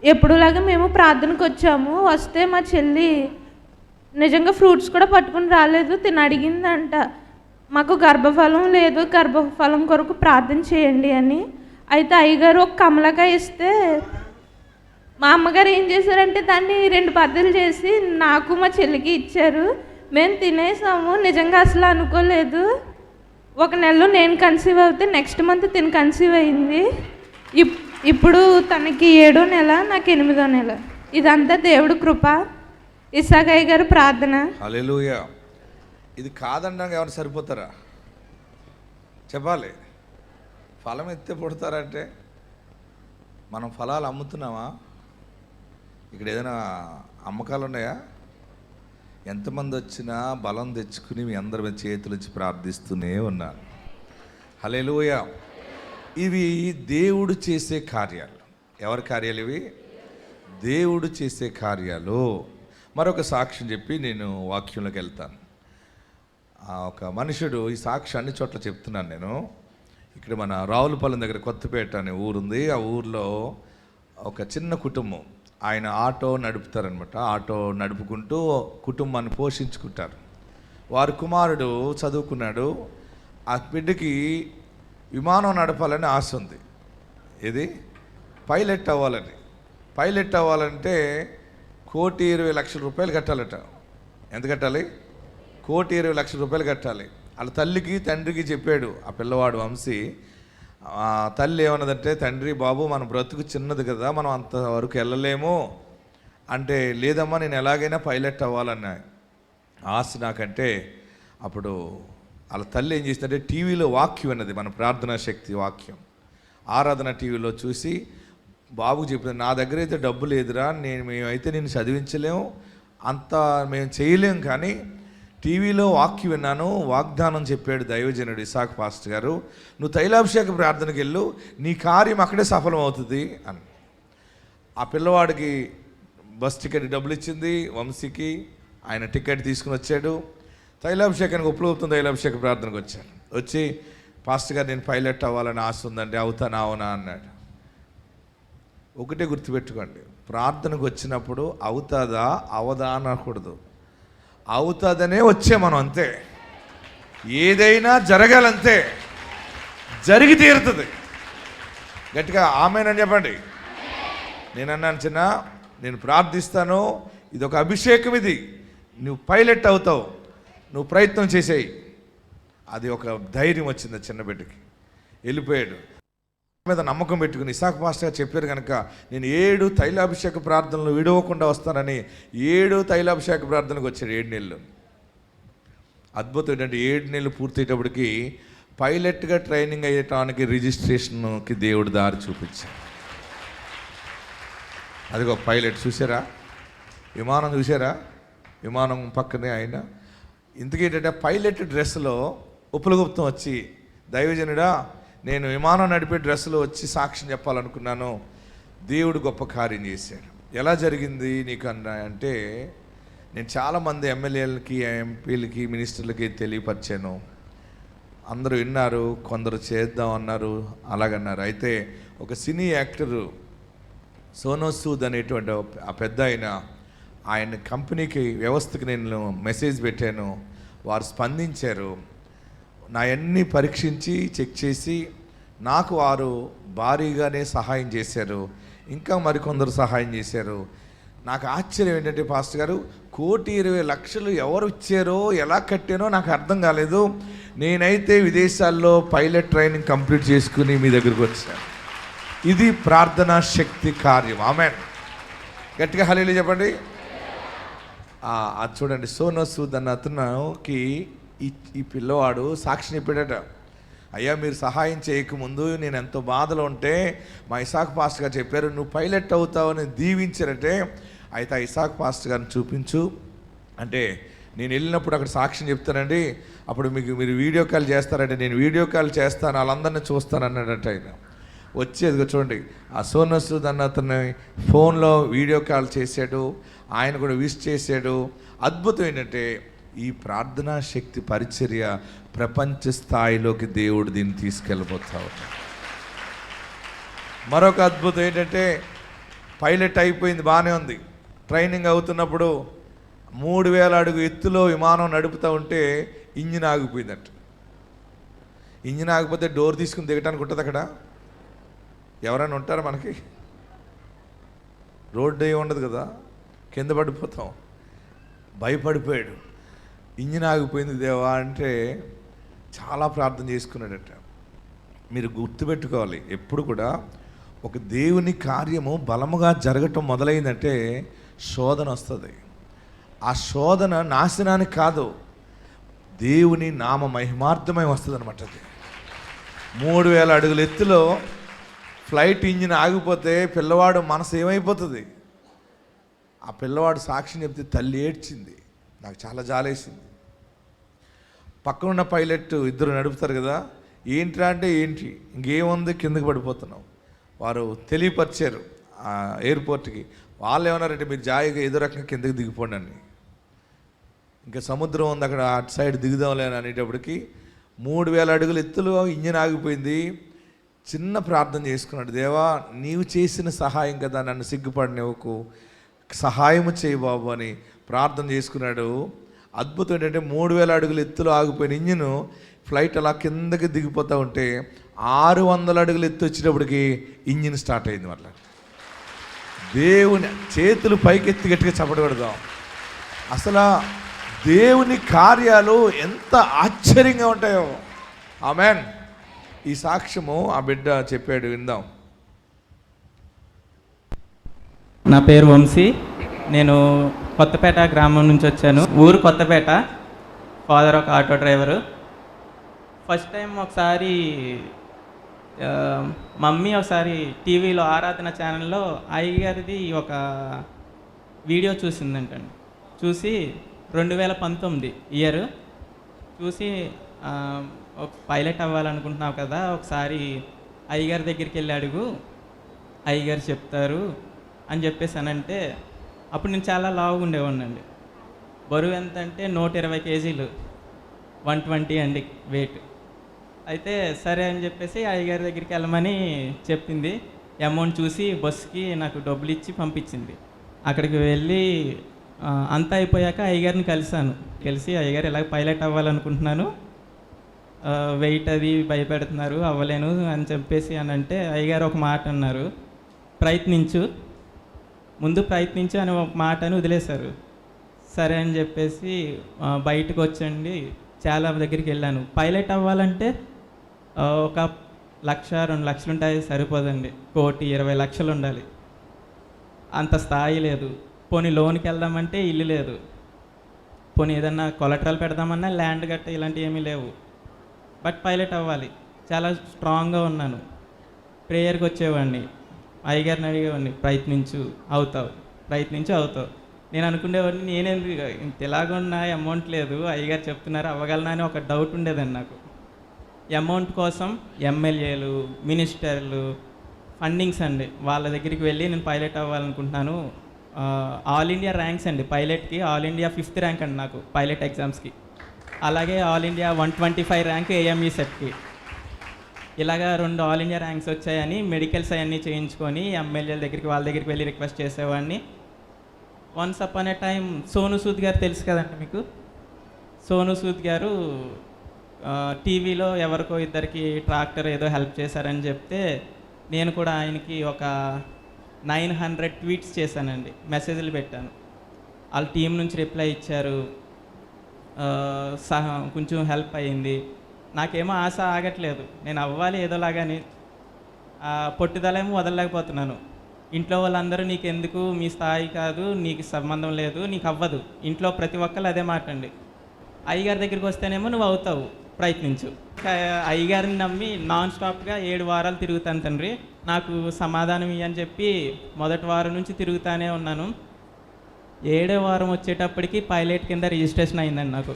ఎప్పుడులాగా మేము ప్రార్థనకు వచ్చాము. వస్తే మా చెల్లి నిజంగా ఫ్రూట్స్ కూడా పట్టుకుని రాలేదు. తిని అడిగిందంట, మాకు గర్భఫలం లేదు, గర్భఫలం కొరకు ప్రార్థన చేయండి అని. అయితే అయ్యగారు ఒక కమలకాయ ఇస్తే మా అమ్మగారు ఏం చేశారంటే దాన్ని 2 బద్దలు చేసి నాకు మా చెల్లికి ఇచ్చారు. మేము తినేసాము. నిజంగా అసలు అనుకోలేదు. 1 నెలలో నేను కన్సీవ్ అవుతే నెక్స్ట్ మంత్ తిని కన్సీవ్ అయింది. ఇప్పుడు తనకి 7వ నెల, నాకు 8వ నెల. ఇదంతా దేవుడు కృప. ఇస్సాకయ్య గారు ప్రార్థన. హల్లెలూయా. ఇది కాదనడానికి ఎవరు సరిపోతారా? చెప్పాలి. ఫలం ఎత్తే పుడతారంటే మనం ఫలాలు అమ్ముతున్నామా? ఇక్కడ ఏదైనా అమ్మకాలు ఉన్నాయా? ఎంతమంది వచ్చినా బలం తెచ్చుకుని మీ అందరి మీద చేతులుంచి ప్రార్థిస్తూనే ఉన్నాను. హల్లెలూయా. ఇవి దేవుడు చేసే కార్యాలు. ఎవరి కార్యాలు ఇవి? దేవుడు చేసే కార్యాలు. మరొక సాక్ష్యం చెప్పి నేను వాక్యంలోకి వెళ్తాను. ఒక మనుషుడు, ఈ సాక్ష్యం అన్ని చోట్ల చెప్తున్నాను నేను. ఇక్కడ మన రావులపాలెం దగ్గర కొత్తపేట అనే ఊరుంది. ఆ ఊర్లో ఒక చిన్న కుటుంబం, ఆయన ఆటో నడుపుతారనమాట. ఆటో నడుపుకుంటూ కుటుంబాన్ని పోషించుకుంటారు. వారి కుమారుడు చదువుకున్నాడు. ఆ బిడ్డకి విమానం నడపాలని ఆశ ఉంది. ఇది పైలట్ అవ్వాలని. పైలట్ అవ్వాలంటే 1,20,00,000 రూపాయలు కట్టాలట. ఎంత కట్టాలి? 1,20,00,000 రూపాయలు కట్టాలి. వాళ్ళ తల్లికి తండ్రికి చెప్పాడు ఆ పిల్లవాడు వంశీ. తల్లి ఏమన్నదంటే, తండ్రి బాబు మన బ్రతుకు చిన్నది కదా, మనం అంతవరకు వెళ్ళలేము అంటే, లేదమ్మా నేను ఎలాగైనా పైలట్ అవ్వాలన్న ఆశ నాకంటే. అప్పుడు వాళ్ళ తల్లి ఏం చేసిందంటే, టీవీలో వాక్యం అన్నది, మన ప్రార్థనా శక్తి వాక్యం ఆరాధన టీవీలో చూసి బాబుకు చెప్పింది, నా దగ్గర అయితే డబ్బు లేదురా, మేమైతే నేను చదివించలేము, అంతా మేము చేయలేము, కానీ టీవీలో వాక్యం విన్నాను, వాగ్దానం చెప్పాడు దైవజనుడు ఇసాక్ పాస్టర్ గారు, నువ్వు తైలాభిషేక ప్రార్థనకి వెళ్ళు, నీ కార్యం అక్కడే సఫలం అవుతుంది అని. ఆ పిల్లవాడికి బస్ టికెట్ డబ్బులు ఇచ్చింది వంశీకి. ఆయన టికెట్ తీసుకుని వచ్చాడు. తైలాభిషేకానికి ఉపయోగం తైలాభిషేక ప్రార్థనకు వచ్చాడు. వచ్చి పాస్టర్ గారు నేను పైలట్ అవ్వాలని ఆశ ఉందండి, అవుతానా అవునా అన్నాడు. ఒకటే గుర్తుపెట్టుకోండి, ప్రార్థనకు వచ్చినప్పుడు అవుతుందా అవదా అనకూడదు. అవుతుందనే వచ్చే మనం, అంతే. ఏదైనా జరగాలంతే, జరిగి తీరుతుంది. గట్టిగా ఆమేనని చెప్పండి. నేను అన్నాను, చిన్న నేను ప్రార్థిస్తాను, ఇది ఒక అభిషేకం, ఇది నువ్వు పైలట్ అవుతావు, నువ్వు ప్రయత్నం చేసేయి. అది ఒక ధైర్యం వచ్చింది చిన్న బిడ్డకి. వెళ్ళిపోయాడు. మీద నమ్మకం పెట్టుకుని ఇసాక్ పాస్టర్ గారు చెప్పారు కనుక నేను 7 తైలాభిషేక ప్రార్థనలు విడవకుండా వస్తానని 7 తైలాభిషేక ప్రార్థనకు వచ్చాడు. 7 నెలలు. అద్భుతం ఏంటంటే 7 నెలలు పూర్తయ్యేటప్పటికి పైలట్గా ట్రైనింగ్ అయ్యటానికి రిజిస్ట్రేషన్కి దేవుడు దారి చూపించాడు. అదిగో పైలట్ చూసారా, విమానం చూసారా, విమానం పక్కనే ఆయన. ఇంతకేంటంటే పైలట్ డ్రెస్లో ఉపలగుప్తం వచ్చి, దైవజనుడా నేను విమానం నడిపే డ్రెస్సులో వచ్చి సాక్ష్యం చెప్పాలనుకున్నాను, దేవుడు గొప్ప కార్యం చేశాడు. ఎలా జరిగింది నీకు అంటే, నేను చాలామంది ఎమ్మెల్యేలకి, ఎంపీలకి, మినిస్టర్లకి తెలియపరిచాను. అందరూ విన్నారు, కొందరు చేద్దాం అన్నారు, అలాగన్నారు. అయితే ఒక సినీ యాక్టరు సోనూ సూద్ అనేటువంటి ఆ పెద్ద ఆయన కంపెనీకి, వ్యవస్థకి నేను మెసేజ్ పెట్టాను. వారు స్పందించారు. నా అన్ని పరీక్షించి చెక్ చేసి నాకు వారు భారీగానే సహాయం చేశారు. ఇంకా మరికొందరు సహాయం చేశారు. నాకు ఆశ్చర్యం ఏంటంటే పాస్టర్ గారు, 1,20,00,000 ఎవరు ఇచ్చారో ఎలా కట్టానో నాకు అర్థం కాలేదు. నేనైతే విదేశాల్లో పైలట్ ట్రైనింగ్ కంప్లీట్ చేసుకుని మీ దగ్గరకు వచ్చాను. ఇది ప్రార్థనా శక్తి కార్యం. ఆమేన్. గట్టిగా హల్లెలూయా చెప్పండి. అది చూడండి, సోనూ సూద్ అన్న అతనుకి ఈ పిల్లవాడు సాక్షి చెప్పాడట, అయ్యా మీరు సహాయం చేయకముందు నేను ఎంతో బాధలో ఉంటే మా ఇసాక్ పాస్టర్ గారు చెప్పారు నువ్వు పైలట్ అవుతావని దీవించారంటే, అయితే ఆ ఇసాక్ పాస్టర్ గారిని చూపించు అంటే, నేను వెళ్ళినప్పుడు అక్కడ సాక్ష్యం చెప్తానండి, అప్పుడు మీరు వీడియో కాల్ చేస్తారంటే నేను వీడియో కాల్ చేస్తాను, వాళ్ళందరినీ చూస్తాను అన్నాడట. ఆయన వచ్చేదిగా చూడండి, ఆ సోనూ సూద్ అన్న అతన్ని ఫోన్లో వీడియో కాల్ చేశాడు, ఆయన కూడా విష్ చేశాడు. అద్భుతం ఏంటంటే ఈ ప్రార్థనా శక్తి పరిచర్య ప్రపంచ స్థాయిలోకి దేవుడు దీన్ని తీసుకెళ్ళిపోతా ఉన్నాడు. మరొక అద్భుతం ఏంటంటే, పైలట్ అయిపోయింది, బాగానే ఉంది. ట్రైనింగ్ అవుతున్నప్పుడు 3,000 అడుగు ఎత్తులో విమానం నడుపుతూ ఉంటే ఇంజిన్ ఆగిపోయిందట. ఇంజిన్ ఆగిపోతే డోర్ తీసుకుని దిగటానికి ఉంటుంది అక్కడ? ఎవరైనా ఉంటారా మనకి? రోడ్డు ఏమి ఉండదు కదా, కింద పడిపోతాం. భయపడిపోయాడు. ఇంజిన్ ఆగిపోయింది దేవా అంటే చాలా ప్రార్థన చేసుకున్నాడట. మీరు గుర్తుపెట్టుకోవాలి, ఎప్పుడు కూడా ఒక దేవుని కార్యము బలముగా జరగటం మొదలైందంటే శోధన వస్తుంది. ఆ శోధన నాశనానికి కాదు, దేవుని నామ మహిమార్థమై వస్తుంది అనమాట. అది 3,000 అడుగుల ఎత్తులో ఫ్లైట్ ఇంజిన్ ఆగిపోతే పిల్లవాడు మనసు ఏమైపోతుంది? ఆ పిల్లవాడు సాక్ష్యం చెప్తే తల్లి ఏడ్చింది. నాకు చాలా జాలేసింది. పక్కనున్న పైలట్ ఇద్దరు నడుపుతారు కదా, ఏంట్రా అంటే ఏంటి, ఇంకేముంది, కిందకి పడిపోతున్నాం. వారు తెలియపరిచారు ఆ ఎయిర్పోర్ట్కి. వాళ్ళు ఏమన్నారంటే మీరు జాయిగా ఏదో రకంగా కిందకి దిగిపోండి అని. ఇంకా సముద్రం ఉంది అక్కడ, అటు సైడ్ దిగుదాంలే అని అనేటప్పటికి 3000 అడుగుల ఎత్తులో ఇంజిన్ ఆగిపోయింది. చిన్న ప్రార్థన చేసుకున్నాడు, దేవా నీవు చేసిన సహాయం కదా, నన్ను సిగ్గుపడినవ్వకు, సహాయం చేయి బాబు అని ప్రార్థన చేసుకున్నాడు. అద్భుతం ఏంటంటే 3000 అడుగుల ఎత్తులో ఆగిపోయిన ఇంజిన్ ఫ్లైట్ అలా కిందకి దిగిపోతూ ఉంటే 600 అడుగుల ఎత్తు వచ్చేటప్పటికి ఇంజిన్ స్టార్ట్ అయింది. మళ్ళీ దేవుని చేతులు పైకెత్తి గట్టిగా చప్పడగొడదాం. అసలు దేవుని కార్యాలు ఎంత ఆశ్చర్యంగా ఉంటాయో. ఆమేన్. ఈ సాక్ష్యము ఆ బిడ్డ చెప్పాడు, విందాం. నా పేరు వంశీ. నేను కొత్తపేట గ్రామం నుంచి వచ్చాను. ఊరు కొత్తపేట. ఫాదర్ ఒక ఆటో డ్రైవరు. ఫస్ట్ టైం ఒకసారి మమ్మీ ఒకసారి టీవీలో ఆరాధన ఛానల్లో అయ్యగారిది ఒక వీడియో చూసిందంటండి. చూసి 2019 ఇయర్ చూసి ఒక పైలట్ అవ్వాలనుకుంటున్నావు కదా, ఒకసారి అయ్యగారి దగ్గరికి వెళ్ళి అడుగు, అయ్యగారు చెప్తారు అని చెప్పేసానంటే, అప్పుడు నేను చాలా లావుగా ఉండేవాడినండి. బరువు ఎంత అంటే 120 కేజీలు, 120 అండి వెయిట్. అయితే సరే అని చెప్పేసి అయ్యగారి దగ్గరికి వెళ్ళమని చెప్పింది. అమౌంట్ చూసి బస్సుకి నాకు డబ్బులు ఇచ్చి పంపించింది. అక్కడికి వెళ్ళి అంతా అయిపోయాక అయ్యగారిని కలిసి అయ్యగారు ఇలా పైలట్ అవ్వాలనుకుంటున్నాను, వెయిట్ అది భయపెడుతున్నారు, అవ్వలేను అని చెప్పేసి అని అంటే అయ్యగారు ఒక మాట అన్నారు, ముందు ప్రయత్నించు అని ఒక మాటని వదిలేశారు. సరే అని చెప్పేసి బయటకు వచ్చండి, చాలా దగ్గరికి వెళ్ళాను. పైలట్ అవ్వాలంటే ఒక 1,00,000-2 లక్షలు ఉంటాయి, సరిపోదండి. 1,20 లక్షలు ఉండాలి. అంత స్థాయి లేదు. పోనీ లోన్కి వెళ్దామంటే ఇల్లు లేదు. పోనీ ఏదన్నా కొలెటరల్ పెడదామన్నా ల్యాండ్ గట్ట ఇలాంటివి ఏమీ లేవు. బట్ పైలట్ అవ్వాలి. చాలా స్ట్రాంగ్గా ఉన్నాను. ప్రేయర్కి వచ్చేవాడిని, అయ్యగారిని అడిగేవాడిని, ప్రయత్నించు అవుతావు. నేను అనుకునేవాడిని, నేనేందుకు ఇంత ఎలాగున్నా అమౌంట్ లేదు, అయ్యగారు చెప్తున్నారు అవ్వగలనా అని ఒక డౌట్ ఉండేదండి నాకు. అమౌంట్ కోసం ఎమ్మెల్యేలు, మినిస్టర్లు, ఫండింగ్స్ అండి, వాళ్ళ దగ్గరికి వెళ్ళి నేను పైలట్ అవ్వాలనుకుంటున్నాను. ఆల్ ఇండియా ర్యాంక్స్ అండి పైలట్కి. ఆల్ ఇండియా 5th ర్యాంక్ అండి నాకు పైలట్ ఎగ్జామ్స్కి. అలాగే ఆల్ ఇండియా 125 ర్యాంక్ AME సెట్కి. ఇలాగా 2 ఆల్ ఇండియా ర్యాంక్స్ వచ్చాయని మెడికల్స్ అవన్నీ చేయించుకొని ఎమ్మెల్యేల దగ్గరికి వాళ్ళ దగ్గరికి వెళ్ళి రిక్వెస్ట్ చేసేవాడిని. వన్స్ అపాన్ ఏ టైం సోను సూద్ గారు తెలుసు కదండి మీకు. సోను సూద్ గారు టీవీలో ఎవరికో ఇద్దరికి ట్రాక్టర్ ఏదో హెల్ప్ చేశారని చెప్తే నేను కూడా ఆయనకి ఒక 900 ట్వీట్స్ చేశానండి, మెసేజ్లు పెట్టాను. వాళ్ళ టీం నుంచి రిప్లై ఇచ్చారు, కొంచెం హెల్ప్ అయ్యింది. నాకేమో ఆశ ఆగట్లేదు, నేను అవ్వాలి ఏదోలాగాని. పట్టుదలేమో వదలలేకపోతున్నాను. ఇంట్లో వాళ్ళందరూ నీకెందుకు, మీ స్థాయి కాదు, నీకు సంబంధం లేదు, నీకు అవ్వదు. ఇంట్లో ప్రతి ఒక్కళ్ళు అదే మాట అండి. అయ్యగారి దగ్గరికి వస్తేనేమో నువ్వు అవుతావు, ప్రయత్నించు. అయ్యగారిని నమ్మి నాన్ స్టాప్గా 7 వారాలు తిరుగుతాను తండ్రి, నాకు సమాధానం ఇయ్యని చెప్పి మొదటి వారం నుంచి తిరుగుతానే ఉన్నాను. 7వ వారం వచ్చేటప్పటికి పైలట్ కింద రిజిస్ట్రేషన్ అయిందండి నాకు.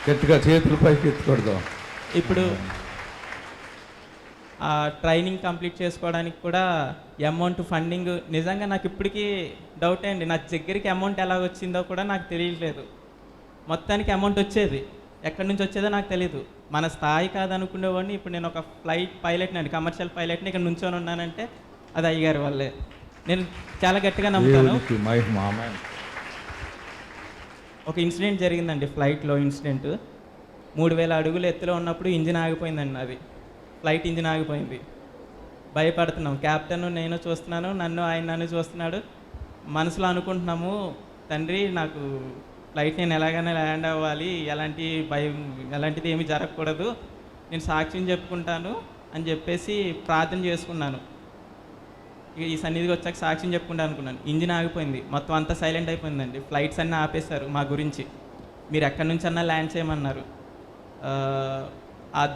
గట్టిగా చేతులు పైకి ఎత్తుకూడదు. ఇప్పుడు ఆ ట్రైనింగ్ కంప్లీట్ చేసుకోవడానికి కూడా అమౌంట్ ఫండింగ్ నిజంగా నాకు ఇప్పటికీ డౌటే అండి. నా దగ్గరికి అమౌంట్ ఎలా వచ్చిందో కూడా నాకు తెలియట్లేదు. మొత్తానికి అమౌంట్ వచ్చేది, ఎక్కడి నుంచి వచ్చేదో నాకు తెలియదు. మన స్థాయి కాదనుకునేవాడిని. ఇప్పుడు నేను ఒక ఫ్లైట్ పైలట్ని అండి, కమర్షియల్ పైలట్ని ఇక్కడ నుంచొని ఉన్నానంటే అది అయ్యగారి వల్లే. నేను చాలా గట్టిగా నమ్ముతాను. ఒక ఇన్సిడెంట్ జరిగిందండి, ఫ్లైట్లో ఇన్సిడెంట్. 3000 అడుగులు ఎత్తులో ఉన్నప్పుడు ఇంజిన్ ఆగిపోయిందండి. అది ఫ్లైట్ ఇంజిన్ ఆగిపోయింది. భయపడుతున్నాం, క్యాప్టెన్ నేను చూస్తున్నాను, నన్ను చూస్తున్నాడు. మనసులో అనుకుంటున్నాము, తండ్రి నాకు ఫ్లైట్ నేను ఎలాగైనా ల్యాండ్ అవ్వాలి, ఎలాంటిది ఏమీ జరగకూడదు, నేను సాక్ష్యం చెప్పుకుంటాను అని చెప్పేసి ప్రార్థన చేసుకున్నాను. ఈ సన్నిధికి వచ్చాక సాక్ష్యం చెప్పుకుంటా అనుకున్నాను. ఇంజిన్ ఆగిపోయింది, మొత్తం అంతా సైలెంట్ అయిపోయిందండి. ఫ్లైట్స్ అన్నీ ఆపేశారు మా గురించి. మీరు ఎక్కడి నుంచి అన్నా ల్యాండ్ చేయమన్నారు.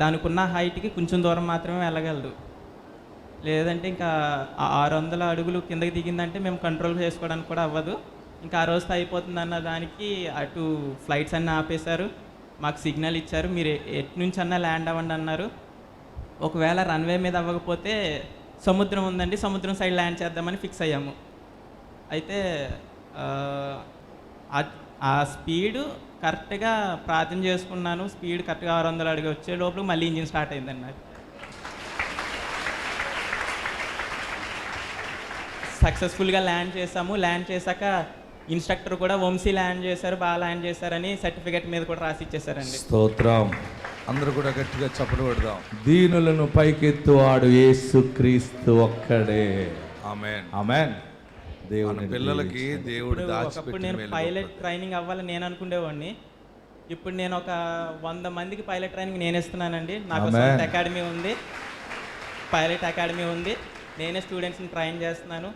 దానికి ఉన్న హైట్కి కొంచెం దూరం మాత్రమే వెళ్ళగలదు, లేదంటే ఇంకా 600 అడుగులు కిందకి దిగిందంటే మేము కంట్రోల్ చేసుకోవడానికి కూడా అవ్వదు. ఇంకా ఆ రోజుతో అయిపోతుంది అన్న దానికి అటు ఫ్లైట్స్ అన్నీ ఆపేశారు. మాకు సిగ్నల్ ఇచ్చారు, మీరు ఎటు నుంచి అన్నా ల్యాండ్ అవ్వండి అన్నారు. ఒకవేళ రన్వే మీద అవ్వకపోతే సముద్రం ఉందండి, సముద్రం సైడ్ ల్యాండ్ చేద్దామని ఫిక్స్ అయ్యాము. అయితే ఆ స్పీడు కరెక్ట్గా ప్రార్థన చేసుకున్నాను. స్పీడ్ కరెక్ట్గా 600 అడుగు వచ్చే లోపల మళ్ళీ ఇంజిన్ స్టార్ట్ అయిందండి నాకు. సక్సెస్ఫుల్గా ల్యాండ్ చేసాము. ల్యాండ్ చేశాక ఇన్స్ట్రక్టర్ కూడా వంశీ ల్యాండ్ చేశారు, బాగా ల్యాండ్ చేశారని సర్టిఫికేట్ మీద కూడా రాసి ఇచ్చేసారండి. స్తోత్రం. అందరూ కూడా గట్టిగా చప్పట్లు కొడదాం. దీనులను పైకెత్తువాడు యేసుక్రీస్తు ఒక్కడే. ఆమేన్, ఆమేన్. దేవుని పిల్లలకి దేవుడు ఒకప్పుడు నేను పైలట్ ట్రైనింగ్ అవ్వాలని నేను అనుకునేవాడిని. ఇప్పుడు నేను ఒక 100 మందికి పైలట్ ట్రైనింగ్ నేను ఇస్తున్నానండి. నాకు సొంత అకాడమీ ఉంది, పైలట్ అకాడమీ ఉంది. నేనే స్టూడెంట్స్ని ట్రైన్ చేస్తున్నాను,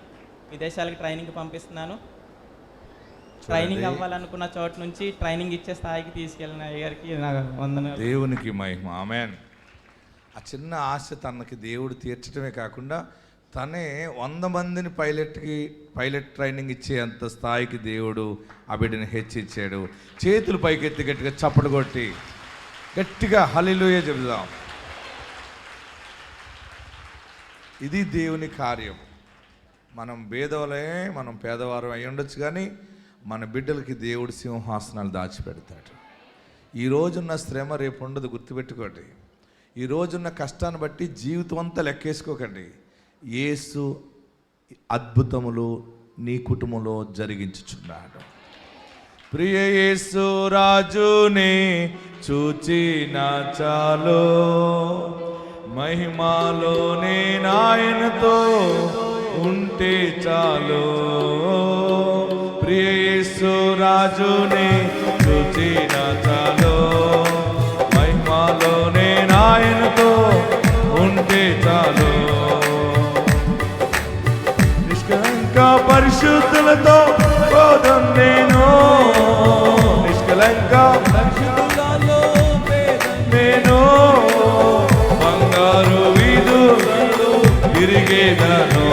విదేశాలకు ట్రైనింగ్ పంపిస్తున్నాను. ట్రైనింగ్ అవ్వాలనుకున్న చోటు నుంచి ట్రైనింగ్ ఇచ్చే స్థాయికి తీసుకెళ్ళిన అయ్యగారికి నాకు వందనాలు. దేవునికి మహిమ. ఆమేన్. ఆ చిన్న ఆశ తనకి దేవుడు తీర్చడమే కాకుండా తనే 100 మందిని పైలట్ ట్రైనింగ్ ఇచ్చే అంత స్థాయికి దేవుడు ఆ బిడ్డని హెచ్చించాడు. చేతులు పైకెత్తి గట్టిగా చప్పట్లు కొట్టి గట్టిగా హల్లెలూయా చెబుదాం. ఇది దేవుని కార్యం. మనం భేదవలే, మనం పేదవారం అయి ఉండొచ్చు, కానీ మన బిడ్డలకి దేవుడు సింహాసనాలు దాచిపెడతాడు. ఈ రోజున్న శ్రమ రేపు ఉండదు, గుర్తుపెట్టుకోండి. ఈ రోజున్న కష్టాన్ని బట్టి జీవితం అంతా లెక్కేసుకోకండి. యేసు అద్భుతములు నీ కుటుంబంలో జరిగించుచున్నాడు. ప్రియ యేసు రాజుని చూచిన చాలు, మహిమాలోనే నాయనతో ఉంటే చాలు. ప్రియ యేసు రాజుని చూచిన చాలు, మహిమాలోనే నాయనతో ఉంటే చాలు. నిష్కలంక పరిశుద్ధులతో పోదం నేను, నిష్కలంక పరిశుద్ధులలో నేను, బంగారు వీధులలో తిరిగేదను,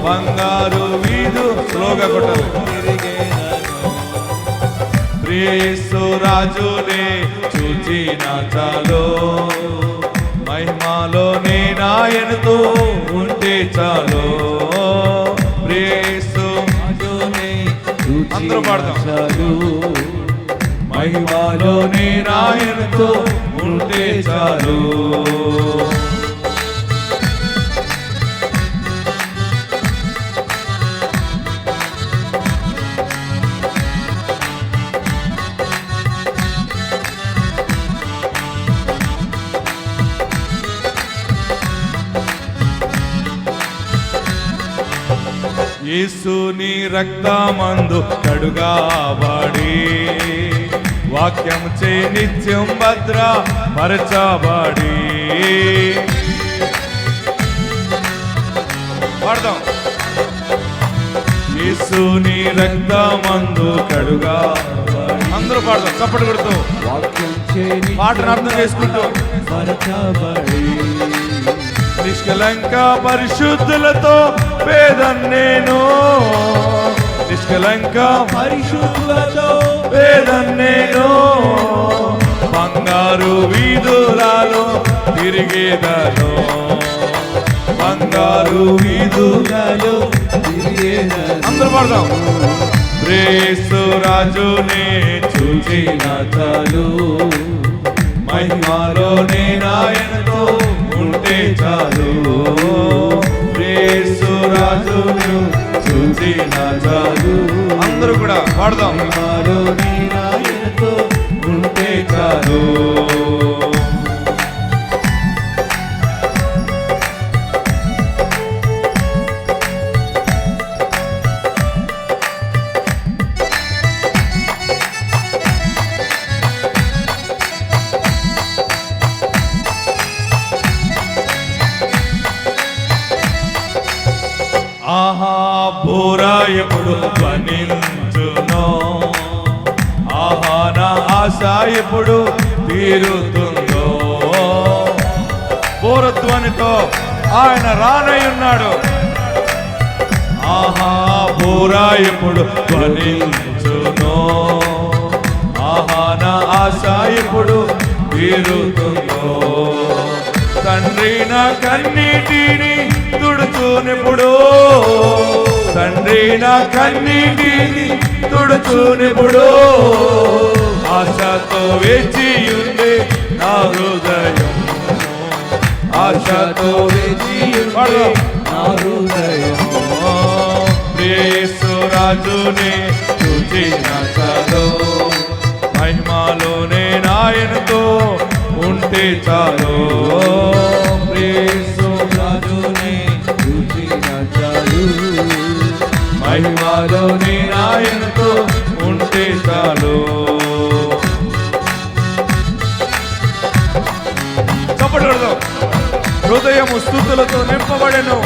బంగారు వీధు స్లోగా కొట్టాలి తిరిగేదను. ప్రియ యేసు రాజునే చూచిన చాలు, మహిమాలోనే నాయనతో ఉంటే చాలు. ప్రియ యేసు రాజునే అందరూ పాడదాం. చాలు, మహిమాలోనే నాయనతో ఉంటే చాలు. యేసుని రక్తమందు కడుగాబడి, వాక్యం చే నిత్యం భద్ర పరచబడి. పాడదాం. యేసుని రక్తమందు కడుగాబడి, అందరూ పాడదాం చప్పట్లు కొడుతూ, వాక్యం చే పాటను అర్థం చేసుకుంటూ పరచబడి. నిష్కలంక పరిశుద్ధులతో పేదం నేను, నిష్కలంక పరిశుద్ధులతో పేదం నేను, బంగారు వీధులలో తిరిగేదను, బంగారు వీధులలో తిరిగేదను. అందరూ పాడదాం. యేసు రాజునే చూచిన చాలు, మహిమాలోనే నాయనతో ఉంటే చాలు. యేసు రాజును చూసిన చాలు. అందరూ కూడా పాడదాం. మహిమాలోనే నాయనతో ఉంటే చాలు. ఆహా బోరా ఎప్పుడు ధ్వనించునో, ఆహా నా ఆశ ఎప్పుడు తీరుతుందో. బోరధ్వనితో ఆయన రానై ఉన్నాడు. ఆహా బూరా ఎప్పుడు ధ్వనించునో, ఆహా నా ఆశ ఎప్పుడు తీరుతుందో. తండ్రి నా కన్నీటిని తుడుచునిప్పుడు, తండ్రి నా కన్నీటిని తుడుచునిప్పుడు. ఆశతో వేచి ఉంది నా హృదయం, ఆశతో వేచి ఉంది నా హృదయం. యేసు రాజుని చూచిన చాలు, మహిమలోనే నాయనతో ఉంటే చాలు. యేసు రాజుని చూచిన చాలు, మహిమలోనే నాయనతో ఉంటే చాలు. చప్పట్లు. హృదయము స్తుతులతో నింపబడెను,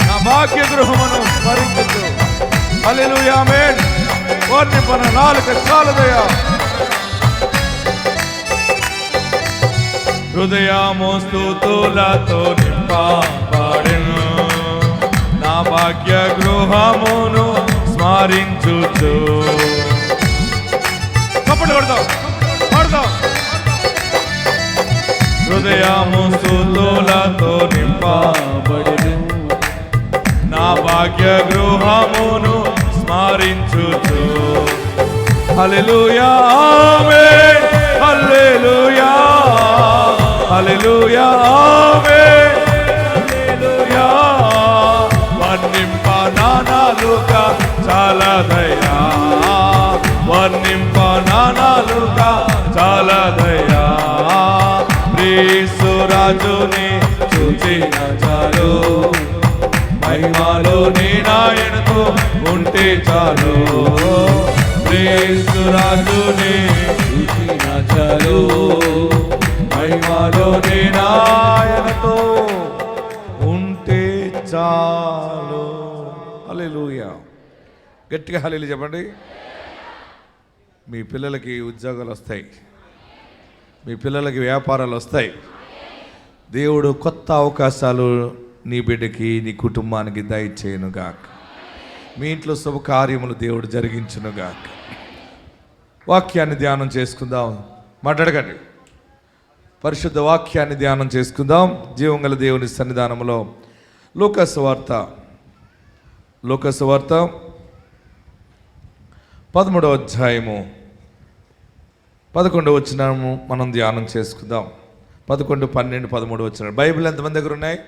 నా భాగ్య గృహమును స్మరించు. హల్లెలూయా ఆమేన్. వర్ణింపన నాలుక చాలదయా. హృదయము స్తుతులతో నింపబడెను, నా భాగ్య గృహమును స్మరించుచు. చప్పట్లు కొడతాం, కొడతాం. హృదయము స్తుతులతో నింపబడెను, నా భాగ్య గృహమును స్మరించుచు. హల్లెలూయా ఆమేన్, హల్లెలూయా, హల్లెలూయా ఆమేన్, హల్లెలూయా. వర్ణింప నానాలుగా చాలదయా, వర్ణింప నానాలుగా చాలదయా. యేసు రాజుని చూచిన చాలు, మహిమలోని నాయనతో ఉంటే చాలు. యేసు రాజుని చూచిన చాలు, మహిమలోని నాయనతో ఉంటే చాలు. హల్లెలూయా. గట్టిగా హల్లెలూయా చెప్పండి. మీ పిల్లలకి ఉద్యోగాలు వస్తాయి, మీ పిల్లలకి వ్యాపారాలు వస్తాయి. దేవుడు కొత్త అవకాశాలు నీ బిడ్డకి, నీ కుటుంబానికి దయచేయునుగాక. మీ ఇంట్లో శుభకార్యములు దేవుడు జరిగించునుగాక. వాక్యాన్ని ధ్యానం చేసుకుందాం. మాట్లాడకండి. పరిశుద్ధ వాక్యాన్ని ధ్యానం చేసుకుందాం. జీవం గల దేవుని సన్నిధానంలో లూకాసు వార్త 13వ అధ్యాయము 11వ వచనము మనం ధ్యానం చేసుకుందాం. 11, 12, 13 వచనాలు. బైబిల్ ఎంతమంది దగ్గర ఉన్నాయి?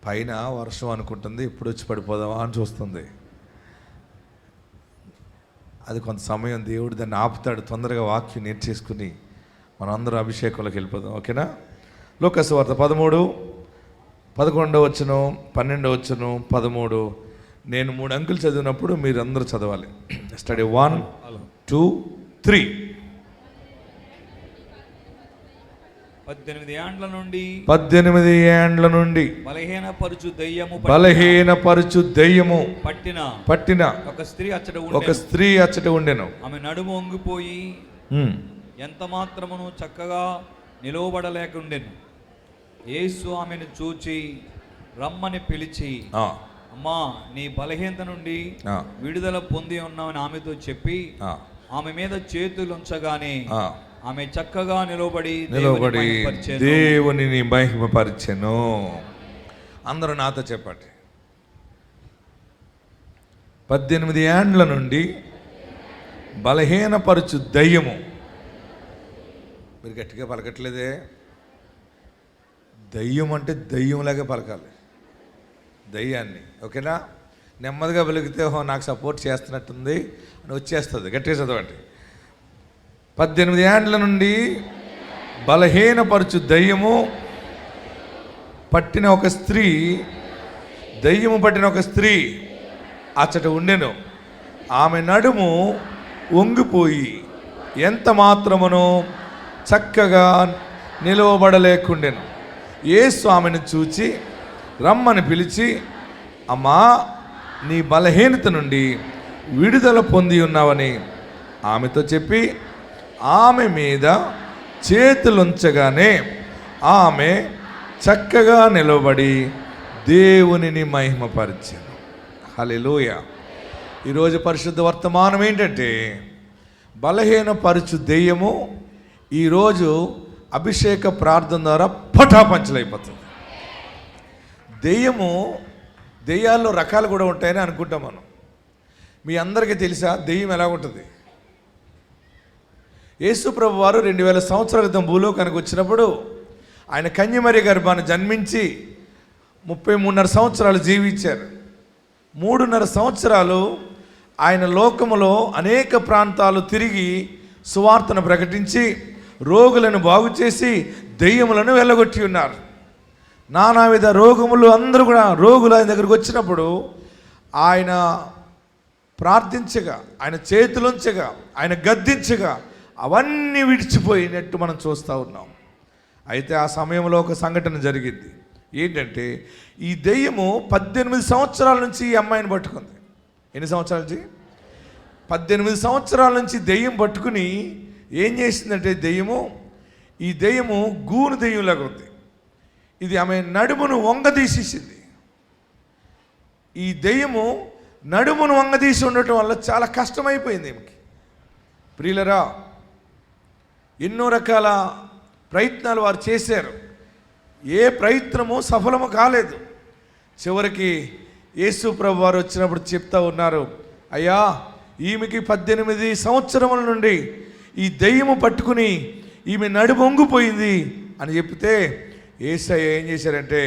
పైన వర్షం అనుకుంటుంది, ఎప్పుడు వచ్చి పడిపోదామా అని చూస్తుంది. అది కొంత సమయం దేవుడు దాన్ని ఆపుతాడు. తొందరగా వాక్యం నేర్చేసుకుని మనందరం అభిషేకంలోకి వెళ్ళిపోదాం. ఓకేనా? లూకాసు వార్త 13, 11వ వచనం, 12వ వచనం, 13. నేను 3 అంకులు చదివినప్పుడు మీరు అందరూ చదవాలి. స్టడీ 1, 2, 3. 18 ఏండ్ల నుండి బలహీనపరుచు దెయ్యము పట్టిన ఒక స్త్రీ అచ్చట ఉండెను. ఆమె నడుము వంగిపోయి ఎంత మాత్రమును చక్కగా నిలవబడలేకుండెను. యేసు ఆమెను చూచి రమ్మని పిలిచి, అమ్మా నీ బలహీనత నుండి విడుదల పొంది ఉన్నామని ఆమెతో చెప్పి ఆమె మీద చేతులు ఉంచగానే ఆమె చక్కగా నిలబడి దేవుని మహిమపరిచెను. అందరూ నాతో చెప్పండి. 18 ఏండ్ల నుండి బలహీనపరచు దయ్యము. మీరు గట్టిగా పలకట్లేదే. దయ్యం అంటే దయ్యంలాగా పలకాలి దయ్యాన్ని. ఓకేనా? నెమ్మదిగా వెలిగితే నాకు సపోర్ట్ చేస్తున్నట్టుంది అని వచ్చేస్తుంది. గట్టిగా చదవండి. 18 ఏండ్ల నుండి బలహీనపరచు దయ్యము పట్టిన ఒక స్త్రీ, దయ్యము పట్టిన ఒక స్త్రీ అచ్చట ఉండెను. ఆమె నడుము వంగిపోయి ఎంత మాత్రమును చక్కగా నిలవబడలేకుండెను. యేసు ఆమెను చూచి రమ్మని పిలిచి, అమ్మా నీ బలహీనత నుండి విడుదల పొంది ఉన్నావని ఆమెతో చెప్పి ఆమె మీద చేతులుంచగానే ఆమె చక్కగా నిలబడి దేవునిని మహిమపరిచాను. హల్లెలూయా. ఈరోజు పరిశుద్ధ వర్తమానం ఏంటంటే బలహీనపరచు దెయ్యము ఈరోజు అభిషేక ప్రార్థన ద్వారా పటాపంచలైపోతుంది. దెయ్యాల్లో రకాలు కూడా ఉంటాయని అనుకుంటాం మనం. మీ అందరికీ తెలుసా దెయ్యం ఎలా ఉంటుంది? యేసు ప్రభు వారు 2000 సంవత్సరాల క్రితం భూలోకానికి వచ్చినప్పుడు ఆయన కన్యమరి గర్భాన్ని జన్మించి 33.5 సంవత్సరాలు జీవించారు. 3.5 సంవత్సరాలు ఆయన లోకములో అనేక ప్రాంతాలు తిరిగి సువార్తను ప్రకటించి రోగులను బాగు చేసి దెయ్యములను వెళ్ళగొట్టి ఉన్నారు. నానావిధ రోగములు అందరూ కూడా రోగులు ఆయన దగ్గరికి వచ్చినప్పుడు ఆయన ప్రార్థించగా, ఆయన చేతులుంచగా, ఆయన గద్దించగా అవన్నీ విడిచిపోయినట్టు మనం చూస్తూ ఉన్నాం. అయితే ఆ సమయంలో ఒక సంఘటన జరిగింది. ఏంటంటే ఈ దెయ్యము 18 సంవత్సరాల నుంచి ఈ అమ్మాయిని పట్టుకుంది. ఎన్ని సంవత్సరాల నుంచి? 18 సంవత్సరాల నుంచి దెయ్యం పట్టుకుని ఏం చేసిందంటే ఈ దెయ్యము గూను దెయ్యంలాగా ఉంది. ఇది ఆమె నడుమును వంగదీసేసింది. ఈ దెయ్యము నడుమును వంగదీసి ఉండటం వల్ల చాలా కష్టమైపోయింది ఈమెకి. ప్రియులరా, ఎన్నో రకాల ప్రయత్నాలు వారు చేశారు. ఏ ప్రయత్నము సఫలము కాలేదు. చివరికి యేసు ప్రభు వారు వచ్చినప్పుడు చెప్తా ఉన్నారు, అయ్యా ఈమెకి 18 సంవత్సరముల నుండి ఈ దెయ్యము పట్టుకుని ఈమె నడుము వంగిపోయింది అని చెప్తే యేసయ్య ఏం చేశారంటే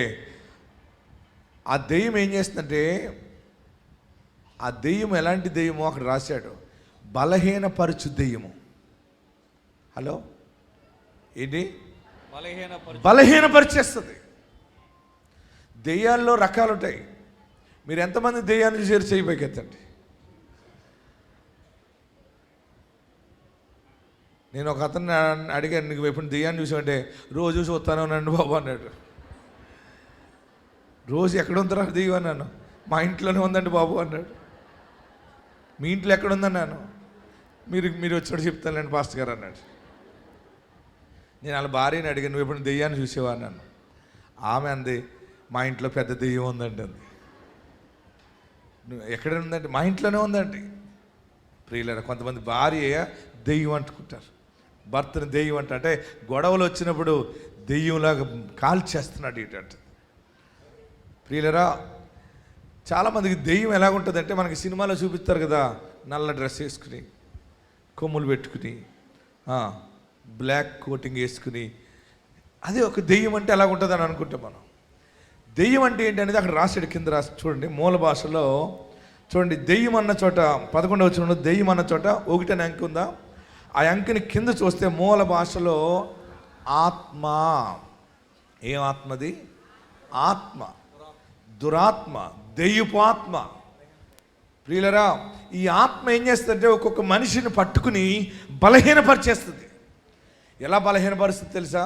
ఆ దెయ్యం ఏం చేస్తుందంటే ఆ దెయ్యం ఎలాంటి దెయ్యమో అక్కడ రాశాడు, బలహీనపరచు దెయ్యము. హలో, ఏంటి? బలహీనపరిచేస్తుంది. దెయ్యాల్లో రకాలు ఉంటాయి. మీరు ఎంతమంది దెయ్యాన్ని చేరి చేయబోకెత్తండి. నేను ఒక అతన్ని అడిగాను, నీకు ఎప్పుడు దెయ్యాన్ని చూసామంటే రోజు చూసి వస్తానే ఉన్నాను బాబు అన్నాడు. రోజు ఎక్కడ ఉందరా దెయ్యం అన్నాను. మా ఇంట్లోనే ఉందండి బాబు అన్నాడు. మీ ఇంట్లో ఎక్కడ ఉందన్నాను. మీరు వచ్చాడు చెప్తానులేండి పాస్టర్ గారు అన్నాడు. నేను వాళ్ళ భార్యని అడిగాను, నువ్వు ఎప్పుడు దెయ్యాన్ని చూసేవా అన్నాను. ఆమె అంది, మా ఇంట్లో పెద్ద దెయ్యం ఉందండి అంది. నువ్వు ఎక్కడ ఉందండి? మా ఇంట్లోనే ఉందండి. ప్రియులైన కొంతమంది భార్య దెయ్యం అంటుకుంటారు, భర్తను దెయ్యం అంటే గొడవలు వచ్చినప్పుడు దెయ్యంలాగా కాల్చేస్తున్నాడు ఇటంటే. ప్రియులరా, చాలామందికి దెయ్యం ఎలాగుంటుందంటే మనకి సినిమాలో చూపిస్తారు కదా, నల్ల డ్రెస్ వేసుకుని కొమ్ములు పెట్టుకుని బ్లాక్ కోటింగ్ వేసుకుని, అదే ఒక దెయ్యం అంటే ఎలాగుంటుంది అని అనుకుంటాం మనం. దెయ్యం అంటే ఏంటి అనేది అక్కడ రాసాడు, కింద రాసి చూడండి. మూల భాషలో చూడండి, దెయ్యం అన్న చోట 11వ వచనంలో దెయ్యం అన్న చోట 1 అనే అంకె ఉందా? ఆ అంకెని కింద చూస్తే మూల భాషలో ఆత్మ. ఏం ఆత్మది? ఆత్మ, దురాత్మ, దెయ్యపు ఆత్మ. ప్రియులరా, ఈ ఆత్మ ఏం చేస్తుందంటే ఒక్కొక్క మనిషిని పట్టుకుని బలహీనపరిచేస్తుంది. ఎలా బలహీనపరుస్తుంది తెలుసా?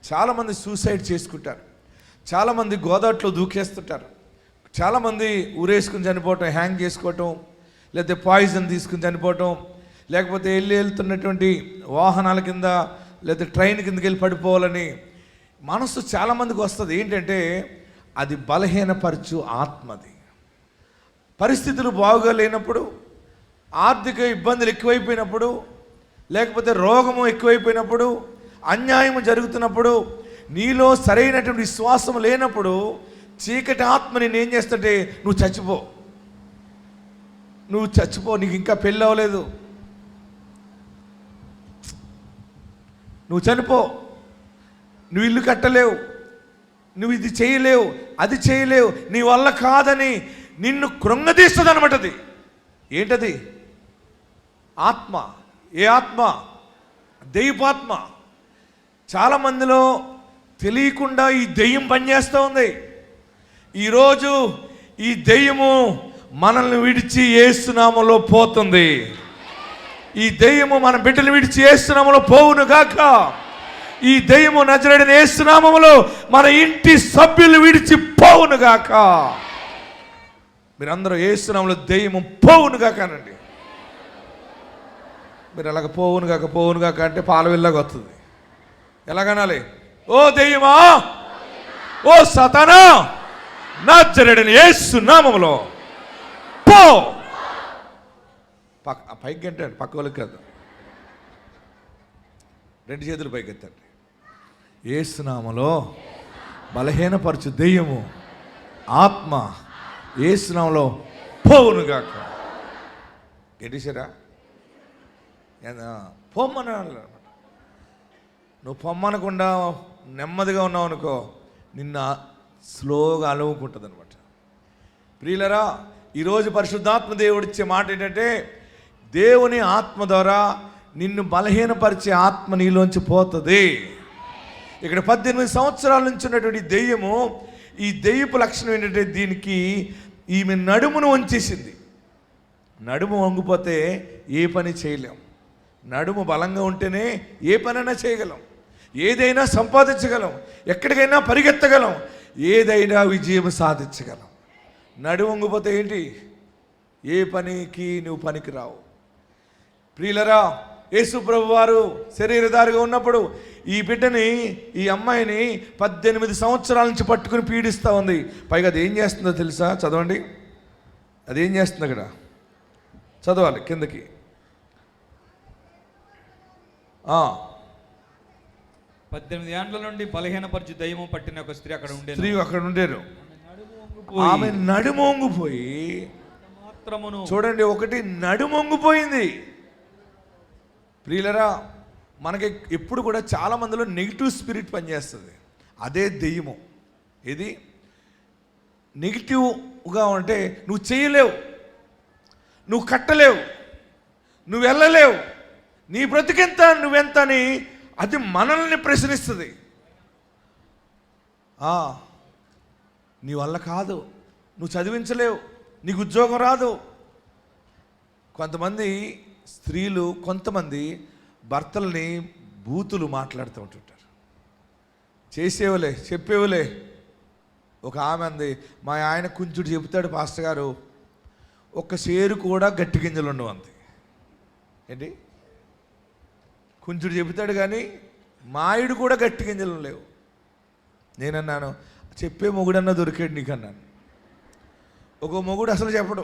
చాలామంది సూసైడ్ చేసుకుంటారు, చాలామంది గోదాట్లో దూకేస్తుంటారు, చాలామంది ఊరేసుకుని చనిపోవటం, హ్యాంగ్ చేసుకోవటం, లేకపోతే పాయిజన్ తీసుకుని చనిపోవటం, లేకపోతే వెళ్తున్నటువంటి వాహనాల కింద లేకపోతే ట్రైన్ కిందకి వెళ్ళి పడిపోవాలని మనసు చాలామందికి వస్తుంది. ఏంటంటే అది బలహీనపరచు ఆత్మది. పరిస్థితులు బాగుగా లేనప్పుడు, ఆర్థిక ఇబ్బందులు ఎక్కువైపోయినప్పుడు, లేకపోతే రోగము ఎక్కువైపోయినప్పుడు, అన్యాయం జరుగుతున్నప్పుడు, నీలో సరైనటువంటి విశ్వాసం లేనప్పుడు చీకటి ఆత్మ నేను ఏం చేస్తుంటే నువ్వు చచ్చిపో, నీకు ఇంకా పెళ్ళి అవ్వలేదు, నువ్వు చనిపో, నువ్వు ఇల్లు కట్టలేవు, నువ్వు ఇది చేయలేవు, అది చేయలేవు, నీ వల్ల కాదని నిన్ను కృంగదీస్తుంది అనమాట. అది ఏంటది? ఆత్మ. ఏ ఆత్మ? దెయ్యపాత్మ. చాలామందిలో తెలియకుండా ఈ దెయ్యం పనిచేస్తూ ఉంది. ఈరోజు ఈ దెయ్యము మనల్ని విడిచి యేసు నామములో పోతుంది. ఈ దెయ్యము మన బిడ్డలు విడిచి యేసు నామములో పోవును గాక. ఈ దెయ్యము నజరేయుడైన యేసు నామములో మన ఇంటి సభ్యులు విడిచి పోవును గాక. మీరందరూ యేసు నామములో దెయ్యము పోవును గాక అనండి. మీరు అలాగ పోవును గాక అంటే పాలవిల్లాగా వస్తుంది. ఎలాగనాలి? ఓ దెయ్యమా ఓ సాతానా, నజరేయుడైన యేసు నామములో పో. పైకి గంటండి, పక్క వాళ్ళకి కాదు. 2 చేతులు పైకెత్తండి. యేసు నామములో బలహీనపరచు దెయ్యము ఆత్మ యేసు నామములో పోవునుగాక. గెలిచారా? పొమ్మనాలి అనమాట. నువ్వు పొమ్మనకుండా నెమ్మదిగా ఉన్నావు అనుకో, నిన్న స్లోగా అలవుకుంటుంది అనమాట. ప్రియులరా, ఈరోజు పరిశుద్ధాత్మ దేవుడు ఇచ్చే మాట ఏంటంటే, దేవుని ఆత్మ ద్వారా నిన్ను బలహీనపరిచే ఆత్మ నీలోంచి పోతుంది. ఇక్కడ 18 సంవత్సరాల నుంచి ఉన్నటువంటి దెయ్యము, ఈ దెయ్యపు లక్షణం ఏంటంటే, దీనికి ఈమె నడుమును వంచేసింది. నడుము వంగిపోతే ఏ పని చేయలేం. నడుము బలంగా ఉంటేనే ఏ పనైనా చేయగలం, ఏదైనా సంపాదించగలం, ఎక్కడికైనా పరిగెత్తగలం, ఏదైనా విజయం సాధించగలం. నడుము వంగిపోతే ఏంటి? ఏ పనికి నువ్వు పనికి రావు. ప్రియులరా, యేసు ప్రభు వారు శరీరధారిగా ఉన్నప్పుడు ఈ బిడ్డని, ఈ అమ్మాయిని 18 సంవత్సరాల నుంచి పట్టుకుని పీడిస్తూ ఉంది. పైగా అది ఏం చేస్తుందో తెలుసా? చదవండి. అదేం చేస్తుంది అక్కడ? చదవాలి కిందకి. 18 ఏండ్ల నుండి బలహీనపరిచి దయ్యము పట్టిన ఒక స్త్రీ అక్కడ ఉండేరు. ఆమె నడుమొంగిపోయి, చూడండి, ఒకటి నడుమొంగిపోయింది. ప్రియులరా, మనకి ఎప్పుడు కూడా చాలా మందిలో నెగిటివ్ స్పిరిట్ పనిచేస్తుంది. అదే దెయ్యము. ఇది నెగిటివ్గా ఉంటే నువ్వు చేయలేవు, నువ్వు కట్టలేవు, నువ్వు వెళ్ళలేవు, నీ బ్రతికెంత, నువ్వెంత అని అది మనల్ని ప్రశ్నిస్తుంది. నీ వల్ల కాదు, నువ్వు చదివించలేవు, నీకు ఉద్యోగం రాదు. కొంతమంది స్త్రీలు, కొంతమంది భర్తల్ని బూతులు మాట్లాడుతూ ఉంటుంటారు. చేసేవులే, చెప్పేవులే. ఒక ఆమె అంది, మా ఆయన కొంచెం చెబుతాడు పాస్టర్ గారు, ఒక్క సేరు కూడా గట్టి గింజలు ఉండవు అంది. ఏంటి? కొంచెం చెబుతాడు కానీ మాయుడు కూడా గట్టి గింజలు లేవు. నేనన్నాను, చెప్పే మొగుడన్నా దొరికాడు నీకు అన్నాను. ఒక మొగుడు అసలు చెప్పడు,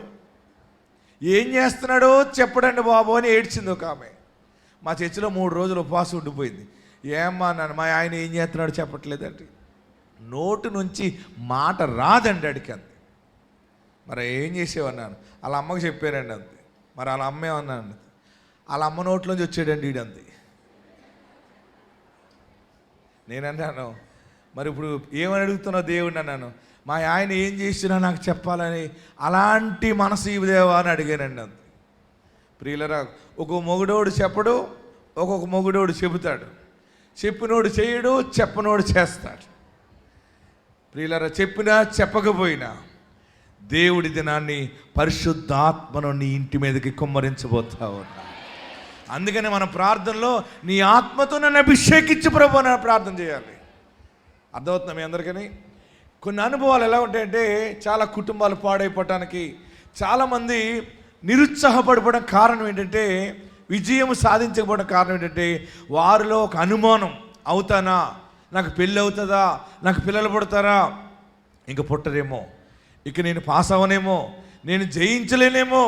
ఏం చేస్తున్నాడో చెప్పడండి బాబు అని ఏడ్చింది ఒక ఆమె. మా చర్చిలో 3 రోజులు ఉపవాసం ఉండిపోయింది. ఏమ్మా అన్నాను, మా ఆయన ఏం చేస్తున్నాడో చెప్పట్లేదండి. నోటు నుంచి మాట రాదండి అడికి అంది. మరి ఏం చేసేవన్నాను, వాళ్ళ అమ్మకి చెప్పారండి అంది. మరి వాళ్ళ అమ్మ ఏమన్నాను, వాళ్ళ అమ్మ నోట్లోంచి వచ్చాడండి ఈడంది. నేనన్నాను, మరి ఇప్పుడు ఏమని అడుగుతున్నావు దేవుడిని అన్నాను. మా ఆయన ఏం చేసినా నాకు చెప్పాలని అలాంటి మనసు ఇవ్వదేవా అని అడిగానండి అంది. ప్రియులరా, ఒక మొగుడోడు చెప్పడు, ఒక్కొక్క మొగుడోడు చెబుతాడు. చెప్పినోడు చేయడు, చెప్పనోడు చేస్తాడు. ప్రియులరా, చెప్పినా చెప్పకపోయినా దేవుడి దినాన్ని పరిశుద్ధాత్మను నీ ఇంటి మీదకి కుమ్మరించబోతా ఉన్నా. అందుకని మన ప్రార్థనలో నీ ఆత్మతో నన్ను అభిషేకించి ప్రభు అని ప్రార్థన చేయాలి. అర్థమవుతుందా మీ అందరికీ? కొన్ని అనుభవాలు ఎలా ఉంటాయంటే, చాలా కుటుంబాలు పాడైపోవటానికి, చాలామంది నిరుత్సాహపడిపోవడం కారణం ఏంటంటే, విజయం సాధించకపోవడం కారణం ఏంటంటే, వారిలో ఒక అనుమానం, అవుతానా, నాకు పెళ్ళి అవుతుందా, నాకు పిల్లలు పుడతారా, ఇంక పుట్టరేమో, ఇక నేను పాస్ అవ్వనేమో, నేను జయించలేనేమో.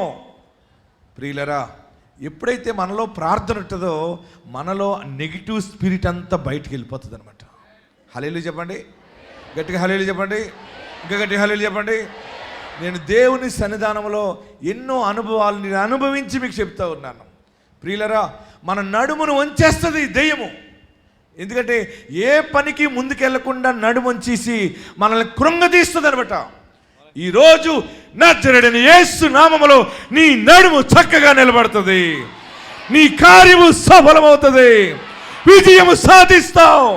ప్రియులరా, ఎప్పుడైతే మనలో ప్రార్థన ఉంటుందో మనలో నెగిటివ్ స్పిరిట్ అంతా బయటికి వెళ్ళిపోతుంది అనమాట. హల్లెలూయా చెప్పండి, గట్టిగా హల్లెలూయా చెప్పండి, ఇంకా గట్టిగా హల్లెలూయా చెప్పండి. నేను దేవుని సన్నిధానంలో ఎన్నో అనుభవాలు నేను అనుభవించి మీకు చెప్తా ఉన్నాను. ప్రియులరా, మన నడుమును వంచేస్తుంది దెయ్యము. ఎందుకంటే ఏ పనికి ముందుకెళ్లకుండా నడుమొంచేసి మనల్ని కృంగదీస్తుంది అనమాట. ఈరోజు నజరేయుడైన యేసు నామములో నీ నడుము చక్కగా నిలబడుతుంది, నీ కార్యము సఫలమవుతుంది, విజయము సాధిస్తావు,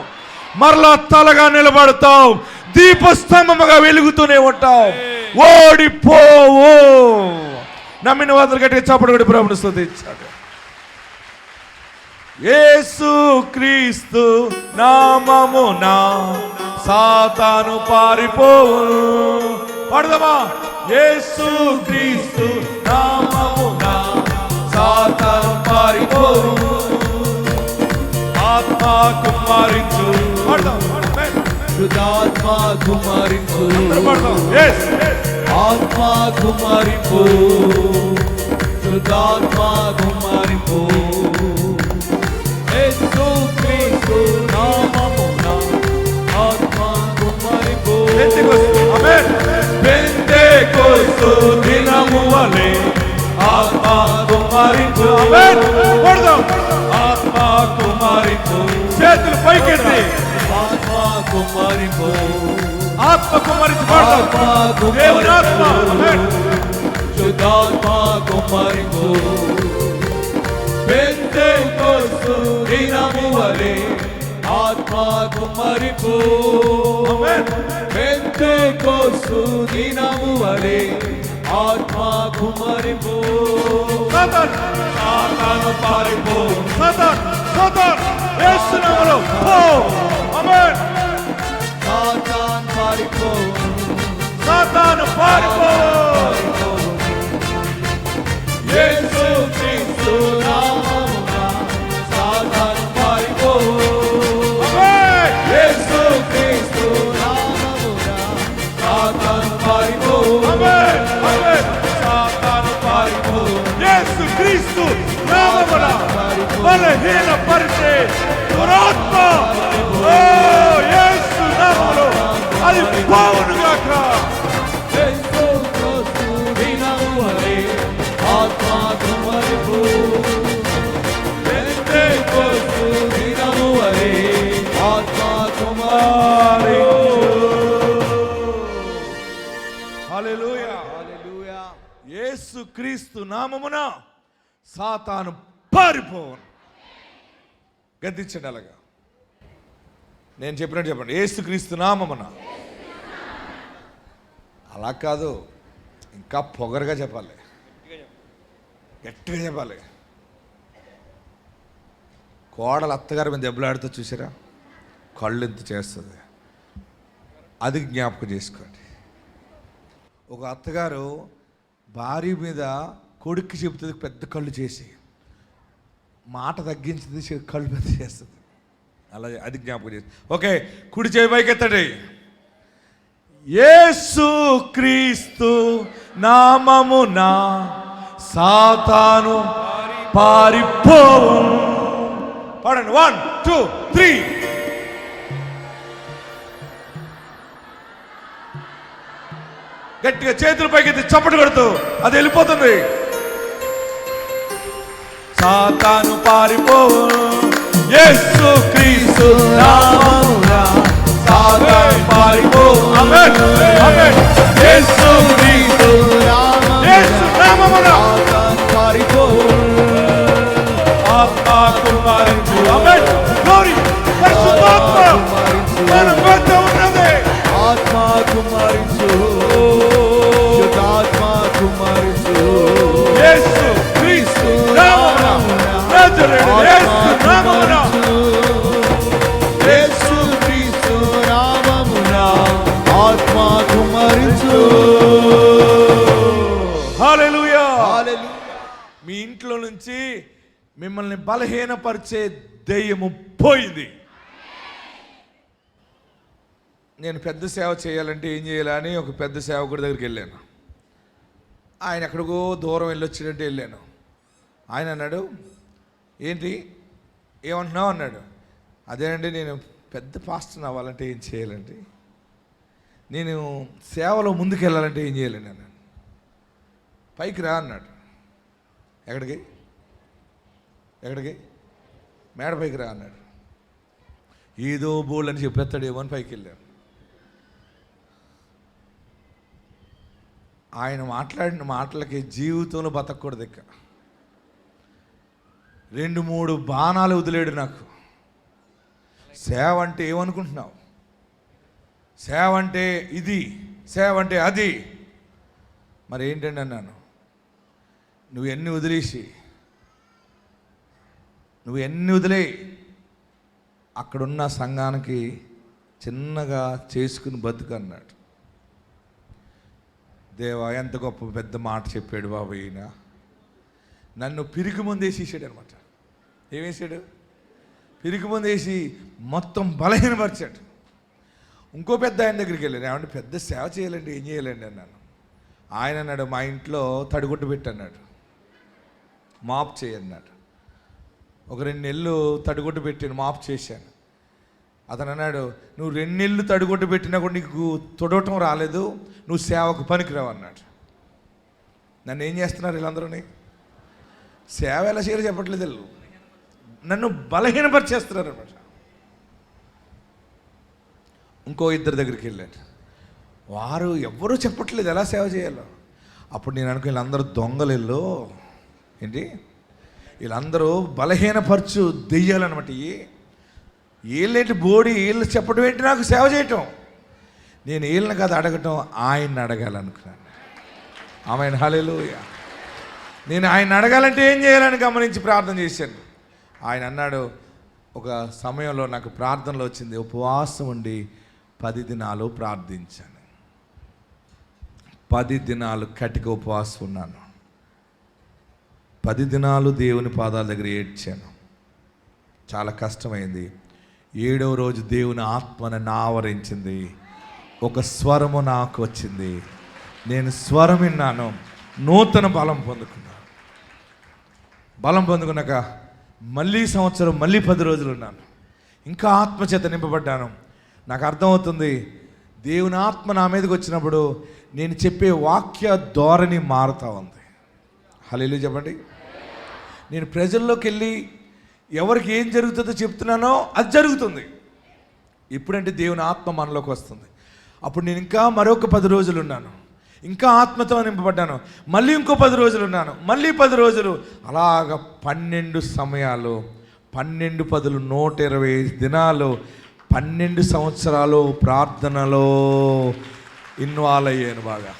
మరలా తలగా నిలబడతావు, దీపస్తంభముగా వెలుగుతూనే ఉంటావు, ఓడిపోవు. నమ్మిన వారు గట్టిగా చప్పట్లు కొట్టి ప్రభువును స్తుతించాడు. యేసు క్రీస్తు నామమున సాతాను పారిపోవును. పాడదామా? యేసు క్రీస్తు నామమున సాతాను పారిపోవును. ఆత్మ కుమారించు. శుద్ధాత్మ కుమారించు అందరూ పాడదాం. Yes. ఆత్మ కుమారింపు శుద్ధాత్మ కుమారింపు యేసు క్రీస్తు నామమున ఆత్మ కుమారింపు ఆమేన్. పెంతెకోస్తు దినము వలె ఆత్మ కుమారింపు ఆమేన్. పాడదాం. ఆత్మ కుమారింపు చేతులు పైకెత్తి ఆత్మ కుమారింపు ఆత్మ కుమారించి పాడదాం. దేవుని ఆత్మ. ఆమేన్. శుద్ధాత్మ కుమారింపు పెంతెకోస్తు దినము వలె ఆత్మ కుమారింపు ఆమేన్. పెంతెకోస్తు దినము వలె ఆత్మ కుమారింపు సాతాను సాతాను పారిపో సాతాను సాతాను యేసు నామములో పో. ఆమేన్. సాతాన్ పారిపో సాతాను పారిపో. యేసు క్రీస్తు నామమున సాతాను పారిపో ఆమేన్. యేసు క్రీస్తు నామమున సాతాను పారిపో ఆమేన్. ఆమేన్. సాతాను పారిపో యేసు క్రీస్తు నామమున బలహీనపరిచే దురాత్మ ఓ యేసు నామములో అది పోవునుగాక. యేసు క్రీస్తు దినము వలె ఆత్మ కుమారింపు పెంతెకోస్తు దినము వలె ఆత్మ కుమారింపు హల్లెలూయా. హల్లెలూయా యేసు క్రీస్తు నామమున సాతాను పారిపోవును. గద్దించండి అలాగా. నేను చెప్పినట్టు చెప్పండి. యేసు క్రీస్తు నామమున. అలా కాదు, ఇంకా పొగరుగా చెప్పాలి, గట్టిగా చెప్పాలి. కోడలు అత్తగారి మీద దెబ్బలాడుతూ చూసారా, కళ్ళు ఎంత చేస్తుంది, అది జ్ఞాపకం చేసుకోండి. ఒక అత్తగారు భార్య మీద కొడుక్కి చెబుతుంది పెద్ద కళ్ళు చేసి, మాట తగ్గించింది కళ్ళు పెద్ద చేస్తుంది. అలాగే అది జ్ఞాపకం చేసి. ఓకే, కుడి చేయి పైకెత్తండి. యేసు క్రీస్తు నామమున సాతాను పారిపోవు. పాడండి. 1 2 3. గట్టిగా చేతుల పైకెత్తి చప్పట్లు కొడుతూ అది వెళ్ళిపోతుంది. సాతాను పారిపోవు. యేసు క్రీస్తు నామమున సాతాను పారిపోవు. ఆమేన్. ఆమేన్. యేసు క్రీస్తు యేసు నామమున సాతాను పారిపో ఆత్మ కుమారించు. ఆమేన్. గ్లోరీ. పరిశుద్ధాత్మ మన మధ్య ఉన్నది. ఆత్మ కుమారించు శుద్ధాత్మ కుమారించు యేసు క్రీస్తు నామమున నజరేయుడు యేసు నామమున యేసు క్రీస్తు నామమున ఆత్మ కుమారించు. హల్లెలూయా. హల్లెలూయా. మీ ఇంట్లో నుంచి మిమ్మల్ని బలహీనపరిచే దెయ్యము పోయింది. నేను పెద్ద సేవ చేయాలంటే ఏం చేయాలని ఒక పెద్ద సేవకుడి దగ్గరికి వెళ్ళాను. ఆయన ఎక్కడికో దూరం వెళ్ళొచ్చినట్టు వెళ్ళాను. ఆయన అన్నాడు, ఏంటి ఏమంటున్నావు అన్నాడు. అదేనండి, నేను పెద్ద పాస్టర్ అవ్వాలంటే ఏం చేయాలంటే, నేను సేవలో ముందుకు వెళ్ళాలంటే ఏం చేయాలండి అన్నాడు. పైకి రా అన్నాడు. ఎక్కడికి ఎక్కడికి మేడ పైకి రా అన్నాడు. ఏదో బోల్ అని చెప్పేస్తాడేమో అని పైకి వెళ్ళాను. ఆయన మాట్లాడిన మాటలకి జీవితంలో బతకూడదు. ఇక 2-3 బాణాలు వదిలేడు నాకు. సేవ అంటే ఏమనుకుంటున్నావు, సేవ అంటే ఇది, సేవ అంటే అది. మరి ఏంటండి అన్నాను. నువ్వు ఎన్ని వదిలే అక్కడున్న సంఘానికి చిన్నగా చేసుకుని బతుకు అన్నాడు. దేవా, ఎంత గొప్ప పెద్ద మాట చెప్పాడు బాబు ఈయన. నన్ను పిరికి ముందేసేసాడు అనమాట. ఏమేసాడు? పిరికి ముందేసి మొత్తం బలహీనపరిచాడు. ఇంకో పెద్ద ఆయన దగ్గరికి వెళ్ళాను. ఏమంటే పెద్ద సేవ చేయాలండి, ఏం చేయాలండి అన్నాను. ఆయన అన్నాడు, మా ఇంట్లో తడిగుడ్డు పెట్టి అన్నాడు, మాప్ చేయన్నాడు. ఒక 2 నెలలు తడిగుడ్డు పెట్టాను, మాప్ చేశాను. అతను అన్నాడు, నువ్వు 2 నెలలు తడిగుడ్డు పెట్టినా కూడా నీకు తొడవటం రాలేదు, నువ్వు సేవకు పనికిరావు అన్నాడు. నన్ను ఏం చేస్తున్నారు వీళ్ళందరూని? సేవ ఎలా చేయాలో చెప్పట్లేదు వీళ్ళు, నన్ను బలహీనపరిచేస్తున్నారు అన్నమాట. ఇంకో 2 దగ్గరికి వెళ్ళాను, వారు ఎవ్వరూ చెప్పట్లేదు ఎలా సేవ చేయాలో. అప్పుడు నేను అనుకో, వీళ్ళందరూ దొంగలు, ఏంటి వీళ్ళందరూ బలహీనపరచు దెయ్యాలన్నమాట. వీళ్ళేంటి బోడి, వీళ్ళు చెప్పడం ఏంటి నాకు సేవ చేయటం. నేను వీళ్ళని కాదు అడగటం, ఆయన్ని అడగాలనుకున్నాను. ఆమేన్, హల్లెలూయా. నేను ఆయన అడగాలంటే ఏం చేయాలని గమనించి ప్రార్థన చేశాను. ఆయన అన్నాడు, ఒక సమయంలో నాకు ప్రార్థనలో వచ్చింది, ఉపవాసం ఉండి 10 దినాలు ప్రార్థించాను. 10 దినాలు కటిక ఉపవాసం ఉన్నాను. 10 దినాలు దేవుని పాదాల దగ్గర ఏడ్చాను. చాలా కష్టమైంది. 7వ రోజు దేవుని ఆత్మ నన్ను ఆవరించింది. ఒక స్వరము నాకు వచ్చింది. నేను స్వరం విన్నాను, నూతన బలం పొందుకున్నాను. బలం పొందుకున్నాక మళ్ళీ సంవత్సరం, మళ్ళీ 10 రోజులు ఉన్నాను. ఇంకా ఆత్మచేత నింపబడ్డాను. నాకు అర్థమవుతుంది, దేవుని ఆత్మ నా మీదకి వచ్చినప్పుడు నేను చెప్పే వాక్య ధోరణి మారుతూ ఉంది. హల్లెలూయా చెప్పండి. నేను ప్రజల్లోకి వెళ్ళి ఎవరికి ఏం జరుగుతుందో చెప్తున్నానో అది జరుగుతుంది. ఇప్పుడంటే దేవుని ఆత్మ మనలోకి వస్తుంది. అప్పుడు నేను ఇంకా మరొక 10 రోజులు ఉన్నాను, ఇంకా ఆత్మతో నింపబడ్డాను. మళ్ళీ ఇంకో 10 రోజులు ఉన్నాను, మళ్ళీ 10 రోజులు, అలాగ 12 సమయాలు, 12 10 125 దినాలు, 12 సంవత్సరాలు ప్రార్థనలో ఇన్వాల్వ్ అయ్యాను. బాగా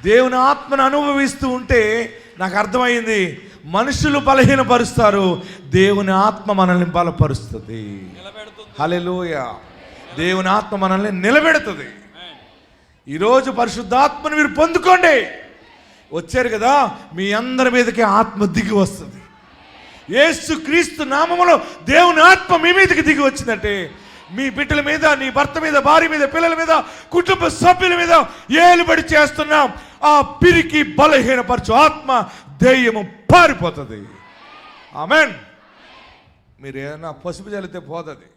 దేవుని ఆత్మను అనుభవిస్తూ ఉంటే నాకు అర్థమైంది, మనుషులు బలహీనపరుస్తారు, దేవుని ఆత్మ మనల్ని బలపరుస్తుంది. హల్లెలూయా. దేవుని ఆత్మ మనల్ని నిలబెడుతుంది. ఈరోజు పరిశుద్ధాత్మను మీరు పొందుకోండి. వచ్చారు కదా, మీ అందరి మీదకి ఆత్మ దిగి వస్తుంది. యేసు క్రీస్తు నామములో దేవుని ఆత్మ మీ మీదకి దిగి వచ్చిందంటే, మీ బిడ్డల మీద, నీ భర్త మీద, భార్య మీద, పిల్లల మీద, కుటుంబ సభ్యుల మీద ఏలుబడి చేస్తున్నాం. ఆ పిరికి బలహీనపరచు ఆత్మ దెయ్యము పారిపోతుంది. ఆమేన్. మీరు ఏదైనా పసుపు చల్లితే పోతుంది,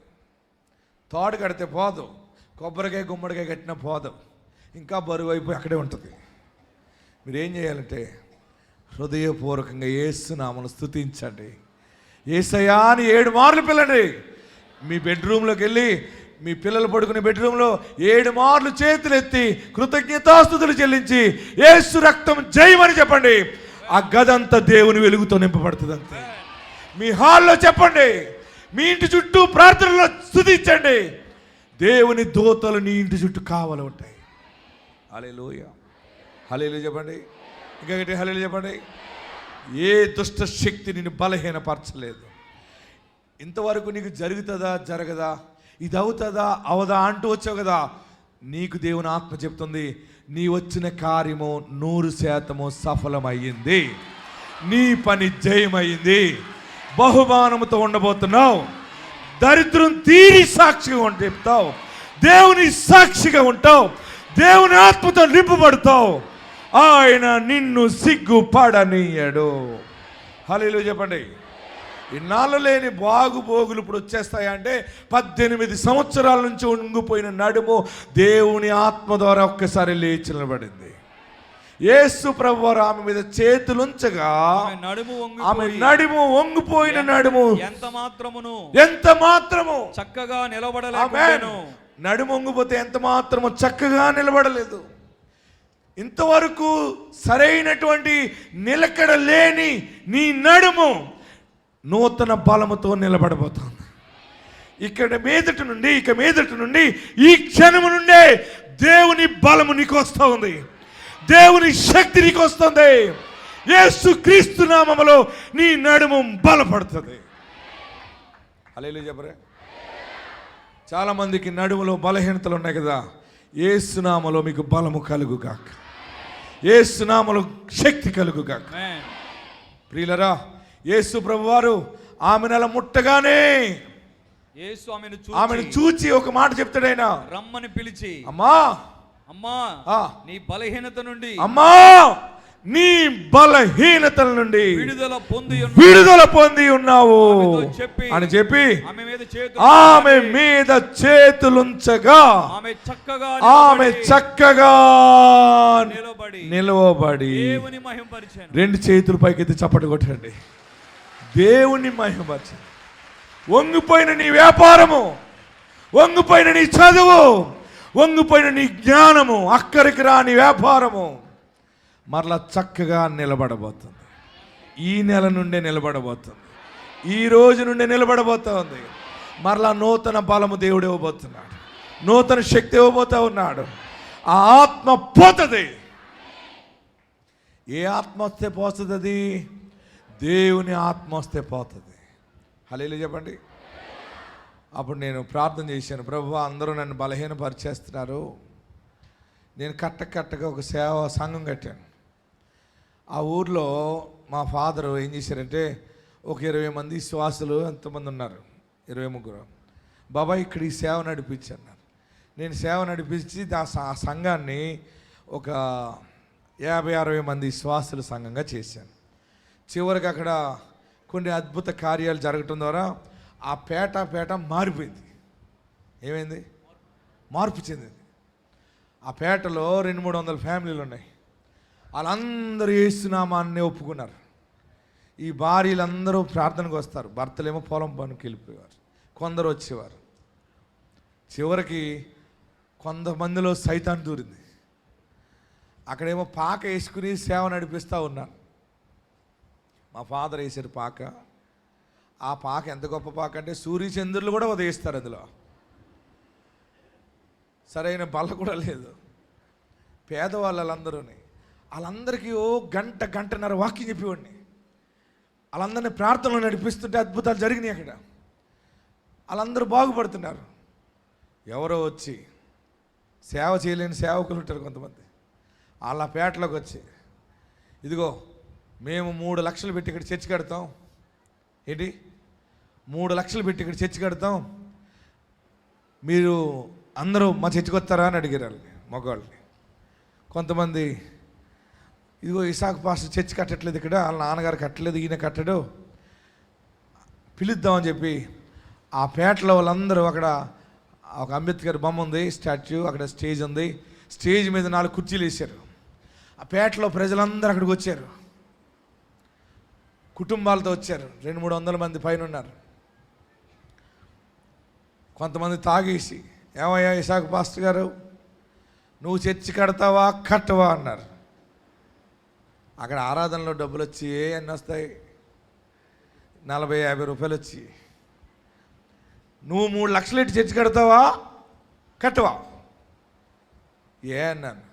తాడు కడితే పోదు, కొబ్బరికాయ గుమ్మడికాయ కట్టినా పోదు, ఇంకా బరువు అయిపోయి అక్కడే ఉంటుంది. మీరేం చేయాలంటే హృదయపూర్వకంగా యేసు నామమును స్తుతించండి. యేసయ్యా అని 7 మార్లు పిల్లండి. మీ బెడ్రూమ్లోకి వెళ్ళి, మీ పిల్లలు పడుకునే బెడ్రూమ్లో 7 మార్లు చేతులు ఎత్తి కృతజ్ఞతాస్తుతులు చెల్లించి యేసు రక్తం జయమని చెప్పండి. ఆ గదంతా దేవుని వెలుగుతో నింపబడుతుంది. అంతే. మీ హాల్లో చెప్పండి, మీ ఇంటి చుట్టూ ప్రార్థనలో స్తుతించండి. దేవుని దూతలు నీ ఇంటి చుట్టూ కావలి ఉంటాయి. హల్లెలూయా. హల్లెలూయా చెప్పండి. ఇంకా గట్టి హల్లెలూయా చెప్పండి. ఏ దుష్ట శక్తి నిన్ను బలహీనపరచలేదు. ఇంతవరకు నీకు జరుగుతుందా జరగదా, ఇది అవుతుందా అవదా అంటూ వచ్చావు కదా, నీకు దేవుని ఆత్మ చెప్తుంది, నీ వచ్చిన కార్యము 100% సఫలమయ్యింది. నీ పని జయమైంది. బహుమానముతో ఉండబోతున్నావు. దరిద్రం తీరి సాక్షిగా చెప్తావు. దేవుని సాక్షిగా ఉంటావు. దేవుని ఆత్మతో నింపబడతావు. ఆయన నిన్ను సిగ్గుపడనీయడు. హల్లెలూయా చెప్పండి. ఇన్నాళ్ళు లేని బాగుబోగులు ఇప్పుడు వచ్చేస్తాయంటే 18 సంవత్సరాల నుంచి ఉంగిపోయిన నడుము దేవుని ఆత్మ ద్వారా ఒక్కసారి లేచి నిలబడింది. యేసు ప్రభువారు ఆమె మీద చేతులుంచగా ఆమె నడుము వంగిపోయిన నడుము ఎంత మాత్రము చక్కగా నిలబడలేదు. నడుము వంగిపోతే ఎంత మాత్రము చక్కగా నిలబడలేదు. ఇంతవరకు సరైనటువంటి నిలకడ లేని నీ నడుము నూతన బలముతో నిలబడబోతోంది. ఇక మీదటి నుండి ఈ క్షణము నుండే దేవుని బలము నీకు వస్తూ ఉంది. దేవుని శక్తి నీకు వస్తుంది. యేసు క్రీస్తు నామములో నీ నడుము బలపడుతుంది. హల్లెలూయా చెప్పరే. చాలా మందికి నడుములో బలహీనతలు ఉన్నాయి కదా. యేసు నామములో మీకు బలము కలుగుగాక. యేసు నామములో శక్తి కలుగుగాక. ప్రియులరా, యేసు ప్రభువారు ఆమెను అలా ముట్టగానే యేసు ఆమెను చూచి ఒక మాట చెప్తాడు ఆయన, రమ్మని పిలిచి, అమ్మా అమ్మా నీ బలహీనత నుండి, అమ్మా నీ బలహీనతల నుండి విడుదల పొంది ఉన్నావు అని చెప్పి ఆమె మీద చేతులుంచగా ఆమె చక్కగా నిలవబడి, రెండు చేతులు పైకెత్తి చప్పటి కొట్టండి, దేవుని మహిమపరచండి. వంగిపోయిన నీ వ్యాపారము, వంగిపోయిన నీ చదువు, వంగిపోయిన నీ జ్ఞానము, అక్కడికి రాని వ్యాపారము మరలా చక్కగా నిలబడబోతుంది. ఈ నెల నుండే నిలబడబోతుంది, ఈ రోజు నుండే నిలబడబోతుంది. మరలా నూతన బలము దేవుడు ఇవ్వబోతున్నాడు, నూతన శక్తి ఇవ్వబోతా ఉన్నాడు. ఆ ఆత్మ పోతుంది. ఏ ఆత్మ వస్తే పోతుంది? అది దేవుని ఆత్మ వస్తే పోతుంది. హల్లెలూయా చెప్పండి. అప్పుడు నేను ప్రార్థన చేశాను, ప్రభువా అందరూ నన్ను బలహీనపరిచేస్తున్నారు, నేను కట్టగా ఒక సేవా సంఘం కట్టాను. ఆ ఊర్లో మా ఫాదరు ఏం చేశారంటే, ఒక 20 మంది విశ్వాసులు ఎంతమంది ఉన్నారు, 23. బాబాయ్ ఇక్కడ ఈ సేవ నడిపించాను. నేను సేవ నడిపించి ఆ సంఘాన్ని ఒక 50-60 మంది విశ్వాసుల సంఘంగా చేశాను. చివరికి అక్కడ కొన్ని అద్భుత కార్యాలు జరగటం ద్వారా ఆ పేట మారిపోయింది. ఏమైంది? మార్పు చెందింది. ఆ పేటలో 200-300 ఫ్యామిలీలు ఉన్నాయి. వాళ్ళందరూ యేసునామాన్ని ఒప్పుకున్నారు. ఈ భార్యలందరూ ప్రార్థనకు వస్తారు, భర్తలేమో పొలం పనికి వెళ్ళిపోయేవారు, కొందరు వచ్చేవారు. చివరికి కొంతమందిలో సైతాన్ దూరింది. అక్కడేమో పాక వేసుకుని సేవ నడిపిస్తూ ఉన్నాను. మా ఫాదర్ వేసారు పాక. ఆ పాక ఎంత గొప్ప పాక అంటే సూర్యచంద్రులు కూడా ఉదయిస్తారు అందులో. సరైన బల్ల కూడా లేదు. పేదవాళ్ళందరూ, వాళ్ళందరికీ ఓ గంటన్నర వాక్యం చెప్పేవాడిని. వాళ్ళందరినీ ప్రార్థనలు నడిపిస్తుంటే అద్భుతాలు జరిగినాయి. అక్కడ వాళ్ళందరూ బాగుపడుతున్నారు. ఎవరో వచ్చి సేవ చేయలేని సేవకులు ఉంటారు కొంతమంది, వాళ్ళ పేటలోకి వచ్చి, ఇదిగో మేము 3 లక్షలు పెట్టి ఇక్కడ చర్చి కడతాం. ఏంటి 3 లక్షలు పెట్టి ఇక్కడ చర్చి కడతాం, మీరు అందరూ మా చర్చికి వస్తారా అని అడిగారు వాళ్ళని, మగవాళ్ళని. కొంతమంది, ఇదిగో ఇసాక్ పాస్టర్ చర్చి కట్టట్లేదు, ఇక్కడ వాళ్ళ నాన్నగారు కట్టలేదు, ఈయన కట్టడు, పిలుద్దామని చెప్పి ఆ పేటలో వాళ్ళందరూ, అక్కడ ఒక అంబేద్కర్ బొమ్మ ఉంది, స్టాచ్యూ, అక్కడ స్టేజ్ ఉంది, స్టేజ్ మీద 4 కుర్చీలు వేశారు. ఆ పేటలో ప్రజలందరూ అక్కడికి వచ్చారు, కుటుంబాలతో వచ్చారు. 200-300 మంది పైన ఉన్నారు. కొంతమంది తాగేసి, ఏమయ్యా ఇసాక్ పాస్టర్ గారు, నువ్వు చర్చి కడతావా కట్టవా అన్నారు. అక్కడ ఆరాధనలో డబ్బులు వచ్చి ఎన్ని వస్తాయి, 40-50 రూపాయలు వచ్చి, నువ్వు 3 లక్షలు ఇట్టి చర్చి కడతావా కట్టవా? అన్నాను.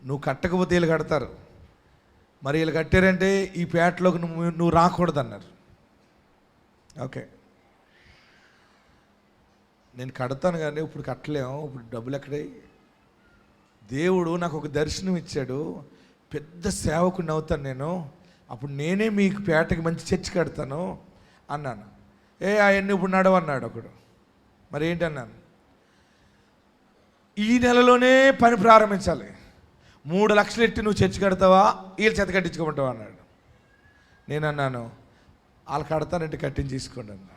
నువ్వు కట్టకపోతే వీళ్ళు కడతారు, మరి వీళ్ళు కట్టారంటే ఈ పేటలోకి నువ్వు రాకూడదు అన్నారు. ఓకే, నేను కడతాను కానీ ఇప్పుడు కట్టలేము, ఇప్పుడు డబ్బులు ఎక్కడాయి? దేవుడు నాకు ఒక దర్శనం ఇచ్చాడు, పెద్ద సేవకుని అవుతాను నేను, అప్పుడు నేనే మీకు పేటకి మంచి చర్చి కడతాను అన్నాను. అవన్నీ ఇప్పుడు నడవన్నాడు ఒకడు. మరి ఏంటన్నాను, ఈ నెలలోనే పని ప్రారంభించాలి, 3 లక్షలు ఎట్టి నువ్వు చర్చి కడతావా వీళ్ళు చేత కట్టించుకోమంటావా అన్నాడు. నేను అన్నాను, వాళ్ళు కడతానంటే కట్టించి తీసుకోండి అన్నాను.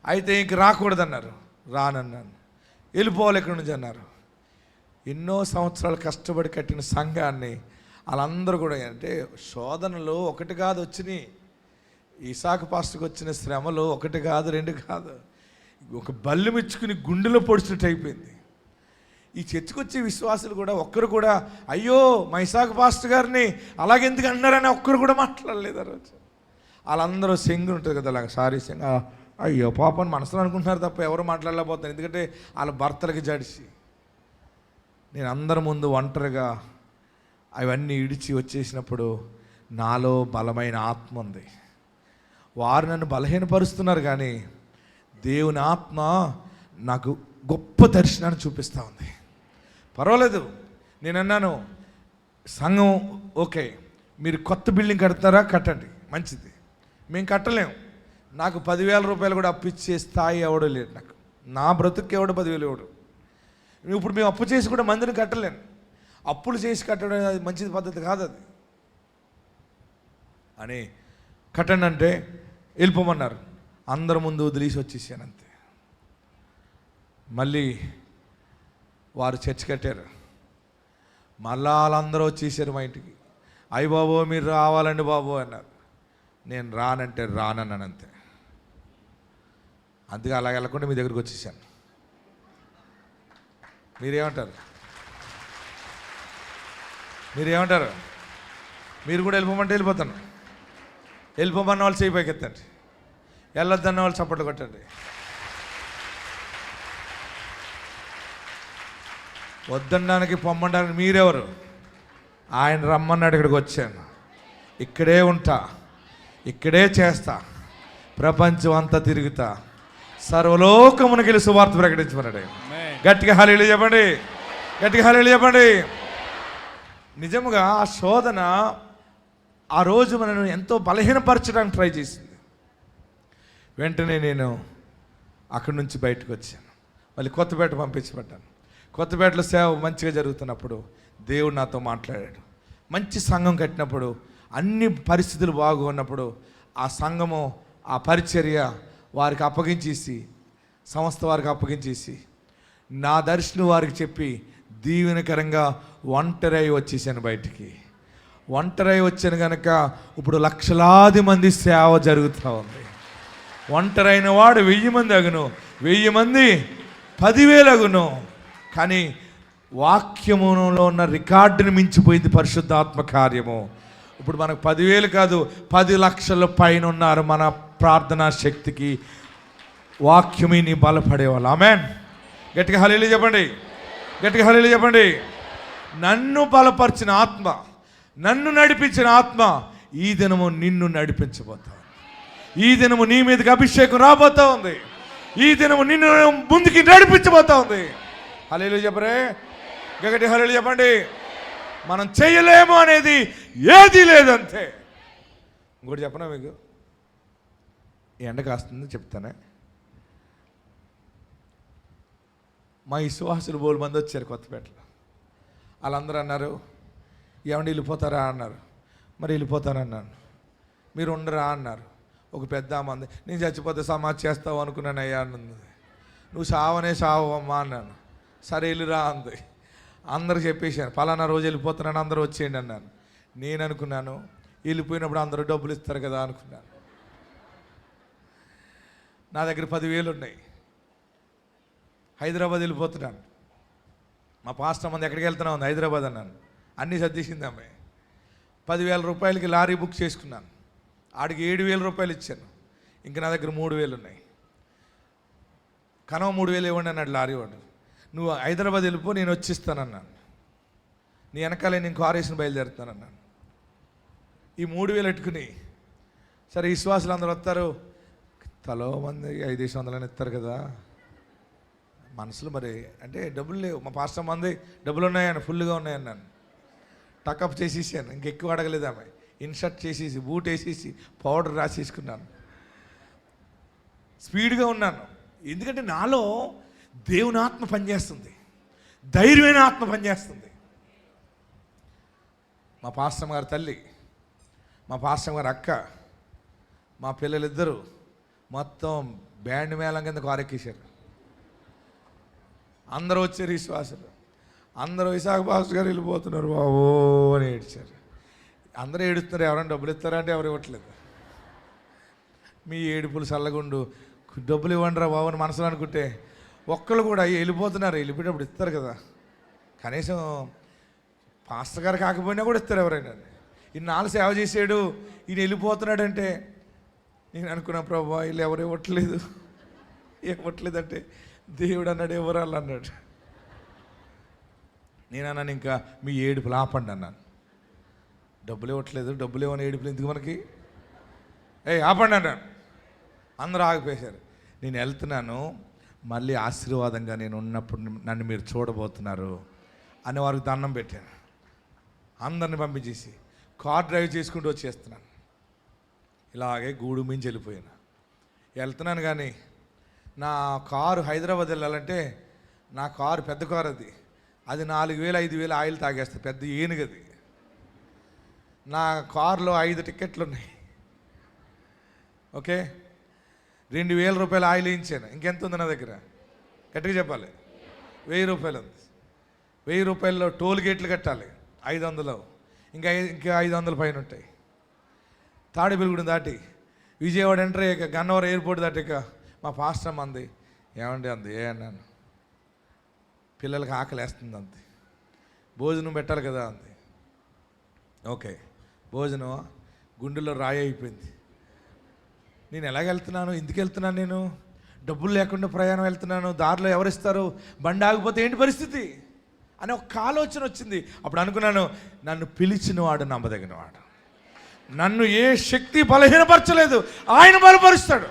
అయితే ఇంక రాకూడదన్నారు. రానన్నాను. వెళ్ళిపోవాలి ఎక్కడి నుంచి అన్నారు. ఎన్నో సంవత్సరాలు కష్టపడి కట్టిన సంఘాన్ని వాళ్ళందరూ కూడా, అంటే శోధనలు ఒకటి కాదు వచ్చినాయి. ఇసాకు పాస్టర్కి వచ్చిన శ్రమలు 1 కాదు 2 కాదు, ఒక బల్లి మెచ్చుకుని గుండెలో పొడిచినట్టు అయిపోయింది. ఈ చర్చకు వచ్చే విశ్వాసులు కూడా ఒక్కరు కూడా అయ్యో మా ఇసాకు పాస్టర్ గారిని అలాగెందుకు అన్నారని ఒక్కరు కూడా మాట్లాడలేదు. ఆ రోజు వాళ్ళందరూ సెంగు ఉంటుంది కదా, అలాగ సారీ సెంగ, అయ్యో పాపని మనసులో అనుకుంటున్నారు తప్ప ఎవరు మాట్లాడలేకపోతున్నారు. ఎందుకంటే వాళ్ళ భర్తలకి జడిసి, నేను అందరి ముందు ఒంటరిగా అవన్నీ ఇడిచి వచ్చేసినప్పుడు నాలో బలమైన ఆత్మ ఉంది. వారు నన్ను బలహీనపరుస్తున్నారు కానీ దేవుని ఆత్మ నాకు గొప్ప దర్శనాన్ని చూపిస్తూ ఉంది. పర్వాలేదు, నేను అన్నాను, సంఘం ఓకే, మీరు కొత్త బిల్డింగ్ కడతారా కట్టండి, మంచిది, మేము కట్టలేము. నాకు 10,000 రూపాయలు కూడా అప్పు ఇచ్చే స్థాయి ఎవడో లేడు. నాకు నా బ్రతుక్కి ఎవడు 10,000 ఎవడు. ఇప్పుడు మేము అప్పు చేసి కూడా మందిని కట్టలేను. అప్పులు చేసి కట్టడం అది మంచి పద్ధతి కాదు అది అని కట్టండి అంటే వెళ్ళిపోమన్నారు. అందరి ముందు వదిలేసి వచ్చేసాను అంతే. మళ్ళీ వారు చర్చ్ కట్టారు. మళ్ళా వాళ్ళందరూ వచ్చేసారు మా ఇంటికి. అయ్య బాబు మీరు రావాలండి బాబు అన్నారు. నేను రానంటే రానన్నాను అంతే. అందుకే అలా వెళ్ళకుండా మీ దగ్గరికి వచ్చేసాను. మీరేమంటారు? మీరు కూడా వెళ్ళిపోమంటే వెళ్ళిపోతాను. వెళ్ళిపోమన్న వాళ్ళు చేయి పైకి ఎత్తండి, వెళ్ళొద్దన్న వాళ్ళు చప్పట్లు కొట్టండి. వద్దనడానికి పొమ్మడానికి మీరెవరు? ఆయన రమ్మన్నాడు, ఇక్కడికి వచ్చాను. ఇక్కడే ఉంటా, ఇక్కడే చేస్తా, ప్రపంచం అంతా తిరుగుతా, సర్వలోకమునకి వెళ్ళి సువార్త ప్రకటించమన్నాడు. గట్టిగా హల్లెలూయా చెప్పండి, గట్టిగా హల్లెలూయా చెప్పండి. నిజముగా ఆ శోధన ఆ రోజు మనను ఎంతో బలహీనపరచడానికి ట్రై చేసింది. వెంటనే నేను అక్కడి నుంచి బయటకు వచ్చాను. మళ్ళీ కొత్తపేట పంపించబడ్డాను. కొత్తపేటలో సేవ మంచిగా జరుగుతున్నప్పుడు దేవుడు నాతో మాట్లాడాడు. మంచి సంఘం కట్టినప్పుడు, అన్ని పరిస్థితులు బాగున్నప్పుడు ఆ సంఘము, ఆ పరిచర్య వారికి అప్పగించేసి, సంస్థ వారికి అప్పగించేసి, నా దర్శనం వారికి చెప్పి దీవెనకరంగా ఒంటరై వచ్చేసాను బయటికి. ఒంటరై వచ్చాను కనుక ఇప్పుడు లక్షలాది మంది సేవ జరుగుతూ ఉంది. ఒంటరైన వాడు 1000 మంది అగును, 1000 మంది 10,000 అగును. కానీ వాక్యములో ఉన్న రికార్డుని మించిపోయింది పరిశుద్ధాత్మ కార్యము. ఇప్పుడు మనకు 10,000 కాదు, 10 లక్షల పైన ఉన్నారు మన ప్రార్థనా శక్తికి వాక్యమని బలపడేవాళ్ళు. ఆమేన్. గట్టిగా హల్లెలూయా చెప్పండి, గట్టిగా హల్లెలూయా చెప్పండి. నన్ను బలపరిచిన ఆత్మ, నన్ను నడిపించిన ఆత్మ ఈ దినము నిన్ను నడిపించబోతా ఉంది. ఈ దినము నీ మీదకి అభిషేకం రాబోతా ఉంది. ఈ దినము నిన్ను ముందుకి నడిపించబోతా ఉంది. హల్లెలూయా చెప్పరే, గట్టిగా హల్లెలూయా చెప్పండి. మనం చేయలేము అనేది ఏదీ లేదంతే. ఇంకోటి చెప్పనా మీకు? ఈ ఎండ కాస్తుంది చెప్తానే. మా విశ్వాసులు బోలు మంది వచ్చారు కొత్తపేటలో. వాళ్ళందరూ అన్నారు, ఏమండి వెళ్ళిపోతారా అన్నారు. మరి వెళ్ళిపోతానన్నాను. మీరు ఉండరా అన్నారు. ఒక పెద్ద మంది, నేను చచ్చిపోతే సమాధి చేస్తావు అనుకున్నాను అయ్యా అన్నది. నువ్వు సావనే సావమ్మా అన్నాను. సరే వెళ్ళిరా అంది. అందరు చెప్పేశాను, పలానా రోజు వెళ్ళిపోతున్నాను, అందరూ వచ్చేయండి అన్నాను. నేను అనుకున్నాను వెళ్ళిపోయినప్పుడు అందరూ డబ్బులు ఇస్తారు కదా అనుకున్నాను. నా దగ్గర 10,000 ఉన్నాయి. హైదరాబాద్ వెళ్ళిపోతున్నాను. మా పాస్టర్ మంది ఎక్కడికి వెళ్తున్నా ఉంది, హైదరాబాద్ అన్నాను. అన్నీ సర్దేసింది అమ్మాయి. 10,000 రూపాయలకి లారీ బుక్ చేసుకున్నాను. ఆడికి 7,000 రూపాయలు ఇచ్చాను. ఇంకా నా దగ్గర 3,000 ఉన్నాయి. కనవ 3,000 ఇవ్వండి అన్నాడు లారీ వాడు. నువ్వు హైదరాబాద్ వెళ్ళిపో, నేను వచ్చిస్తానన్నాను. నీ వెనకాలే నేను కారేసిన బయలుదేరుతానన్నాను. ఈ 3,000 పెట్టుకుని, సరే విశ్వాసులు అందరూ వస్తారు, తలో మంది 500 ఇస్తారు కదా మనసులో. మరి అంటే డబ్బులు లేవు, మా పాస్టర్ మంది డబ్బులు ఉన్నాయని, ఫుల్గా ఉన్నాయన్నాను. టకప్ చేసేసాను. ఇంకెక్కువ అడగలేదు ఆమె. ఇన్షర్ట్ చేసేసి, బూట్ వేసేసి, పౌడర్ రాసేసుకున్నాను. స్పీడ్గా ఉన్నాను. ఎందుకంటే నాలో దేవుని ఆత్మ పనిచేస్తుంది, ధైర్యమైన ఆత్మ పనిచేస్తుంది. మా పాస్టర్ గారి తల్లి, మా పాస్టర్ గారి అక్క, మా పిల్లలిద్దరూ మొత్తం బ్యాండ్ మేళం కింద కారెక్కేశారు. అందరూ వచ్చారు విశ్వాసులు. అందరూ విశాఖ పాస్టర్ గారు వెళ్ళిపోతున్నారు బాబో అని ఏడ్చారు. అందరూ ఏడుస్తున్నారు. ఎవరైనా డబ్బులు ఇస్తారంటే ఎవరు ఇవ్వట్లేదు. మీ ఏడుపులు చల్లగుండు, డబ్బులు ఇవ్వండి రా బాబు అని మనసులో అనుకుంటే ఒక్కళ్ళు కూడా వెళ్ళిపోతున్నారు. వెళ్ళిపోయేటప్పుడు ఇస్తారు కదా, కనీసం పాస్టర్ గారు కాకపోయినా కూడా ఇస్తారు ఎవరైనా. ఇన్నాళ్ళు సేవ చేసాడు, ఈయన వెళ్ళిపోతున్నాడంటే నేను అనుకున్నా, ప్రభు వీళ్ళు ఎవరు ఇవ్వట్లేదంటే దేవుడు అన్నాడు ఎవరు అన్నాడు. నేను అన్నాను, ఇంకా మీ ఏడుపులు ఆపండి అన్నాను. డబ్బులు ఇవ్వట్లేదు, డబ్బులు ఇవ్వని ఏడుపులు ఎందుకు మనకి, ఆపండి అన్నాను. అందరూ ఆగిపోయారు. నేను వెళ్తున్నాను, మళ్ళీ ఆశీర్వాదంగా నేను ఉన్నప్పుడు నన్ను మీరు చూడబోతున్నారు అని వారికి దండం పెట్టాను. అందరిని పంపించేసి కార్ డ్రైవ్ చేసుకుంటూ వచ్చేస్తున్నాను. ఇలాగే గూడు మించి వెళ్ళిపోయాను. వెళ్తున్నాను కానీ నా కారు హైదరాబాద్ వెళ్ళాలంటే నా కారు పెద్ద కారు, అది 4,000 5,000 ఆయిల్ తాగేస్తుంది, పెద్ద ఏనుగది. నా కారులో 5 టికెట్లు ఉన్నాయి. ఓకే, 2,000 రూపాయలు ఆయిల్ వేయించాను. ఇంకెంత ఉంది నా దగ్గర? గట్టిగా చెప్పాలి, 1,000 రూపాయలు ఉంది. 1,000 రూపాయల్లో టోల్ గేట్లు కట్టాలి 500, ఇంకా 500 పైన ఉంటాయి. తాడేపల్లిగూడెం దాటి విజయవాడ ఎంటర్ అయ్యాక గన్నవరం ఎయిర్పోర్ట్ దాటాక మా పాస్టర్ అంది, ఏమండి అంది, ఏ అన్నాను, పిల్లలకి ఆకలి వేస్తుంది అంది, భోజనం పెట్టాలి కదా అంది. ఓకే, భోజనం గుండెలో రాయి అయిపోయింది. నేను ఎలాగ వెళ్తున్నాను, ఎందుకు వెళ్తున్నాను, నేను డబ్బులు లేకుండా ప్రయాణం వెళ్తున్నాను, దారిలో ఎవరిస్తారు, బండి ఆగిపోతే ఏంటి పరిస్థితి అని ఒక ఆలోచన వచ్చింది. అప్పుడు అనుకున్నాను, నన్ను పిలిచిన వాడు నమ్మదగినవాడు, నన్ను ఏ శక్తి బలహీనపరచలేదు, ఆయన బలపరుస్తాడు.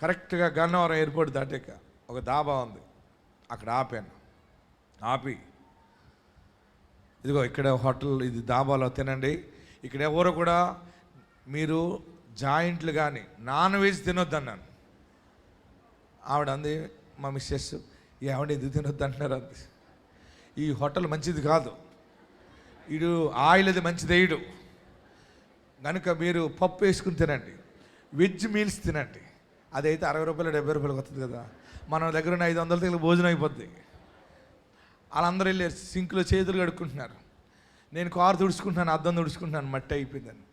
కరెక్ట్గా గన్నవరం ఎయిర్పోర్ట్ దాటాక ఒక దాబా ఉంది, అక్కడ ఆపాను. ఆపి ఇదిగో ఇక్కడ హోటల్, ఇది దాబాలో తినండి, ఇక్కడ ఎవరు కూడా మీరు జాయింట్లు కానీ నాన్ వెజ్ తినొద్దన్నాను. ఆవిడ అంది, మా మిస్సెస్, ఏమండి ఎందుకు తినొద్దు అంటున్నారు అంది, ఈ హోటల్ మంచిది కాదు, ఇడు ఆయిల్ అది మంచిది వేయడు, కనుక మీరు పప్పు వేసుకుని తినండి, వెజ్ మీల్స్ తినండి, అదైతే 60 రూపాయలు 70 రూపాయలకు వస్తుంది కదా, మన దగ్గర ఉన్న 500 దగ్గర భోజనం అయిపోద్ది. వాళ్ళందరూ వెళ్ళి సింక్లో చేతులు కడుక్కుంటున్నారు, నేను కారు తుడుచుకుంటున్నాను, అద్దం తుడుచుకుంటున్నాను, మట్టి అయిపోయిందని.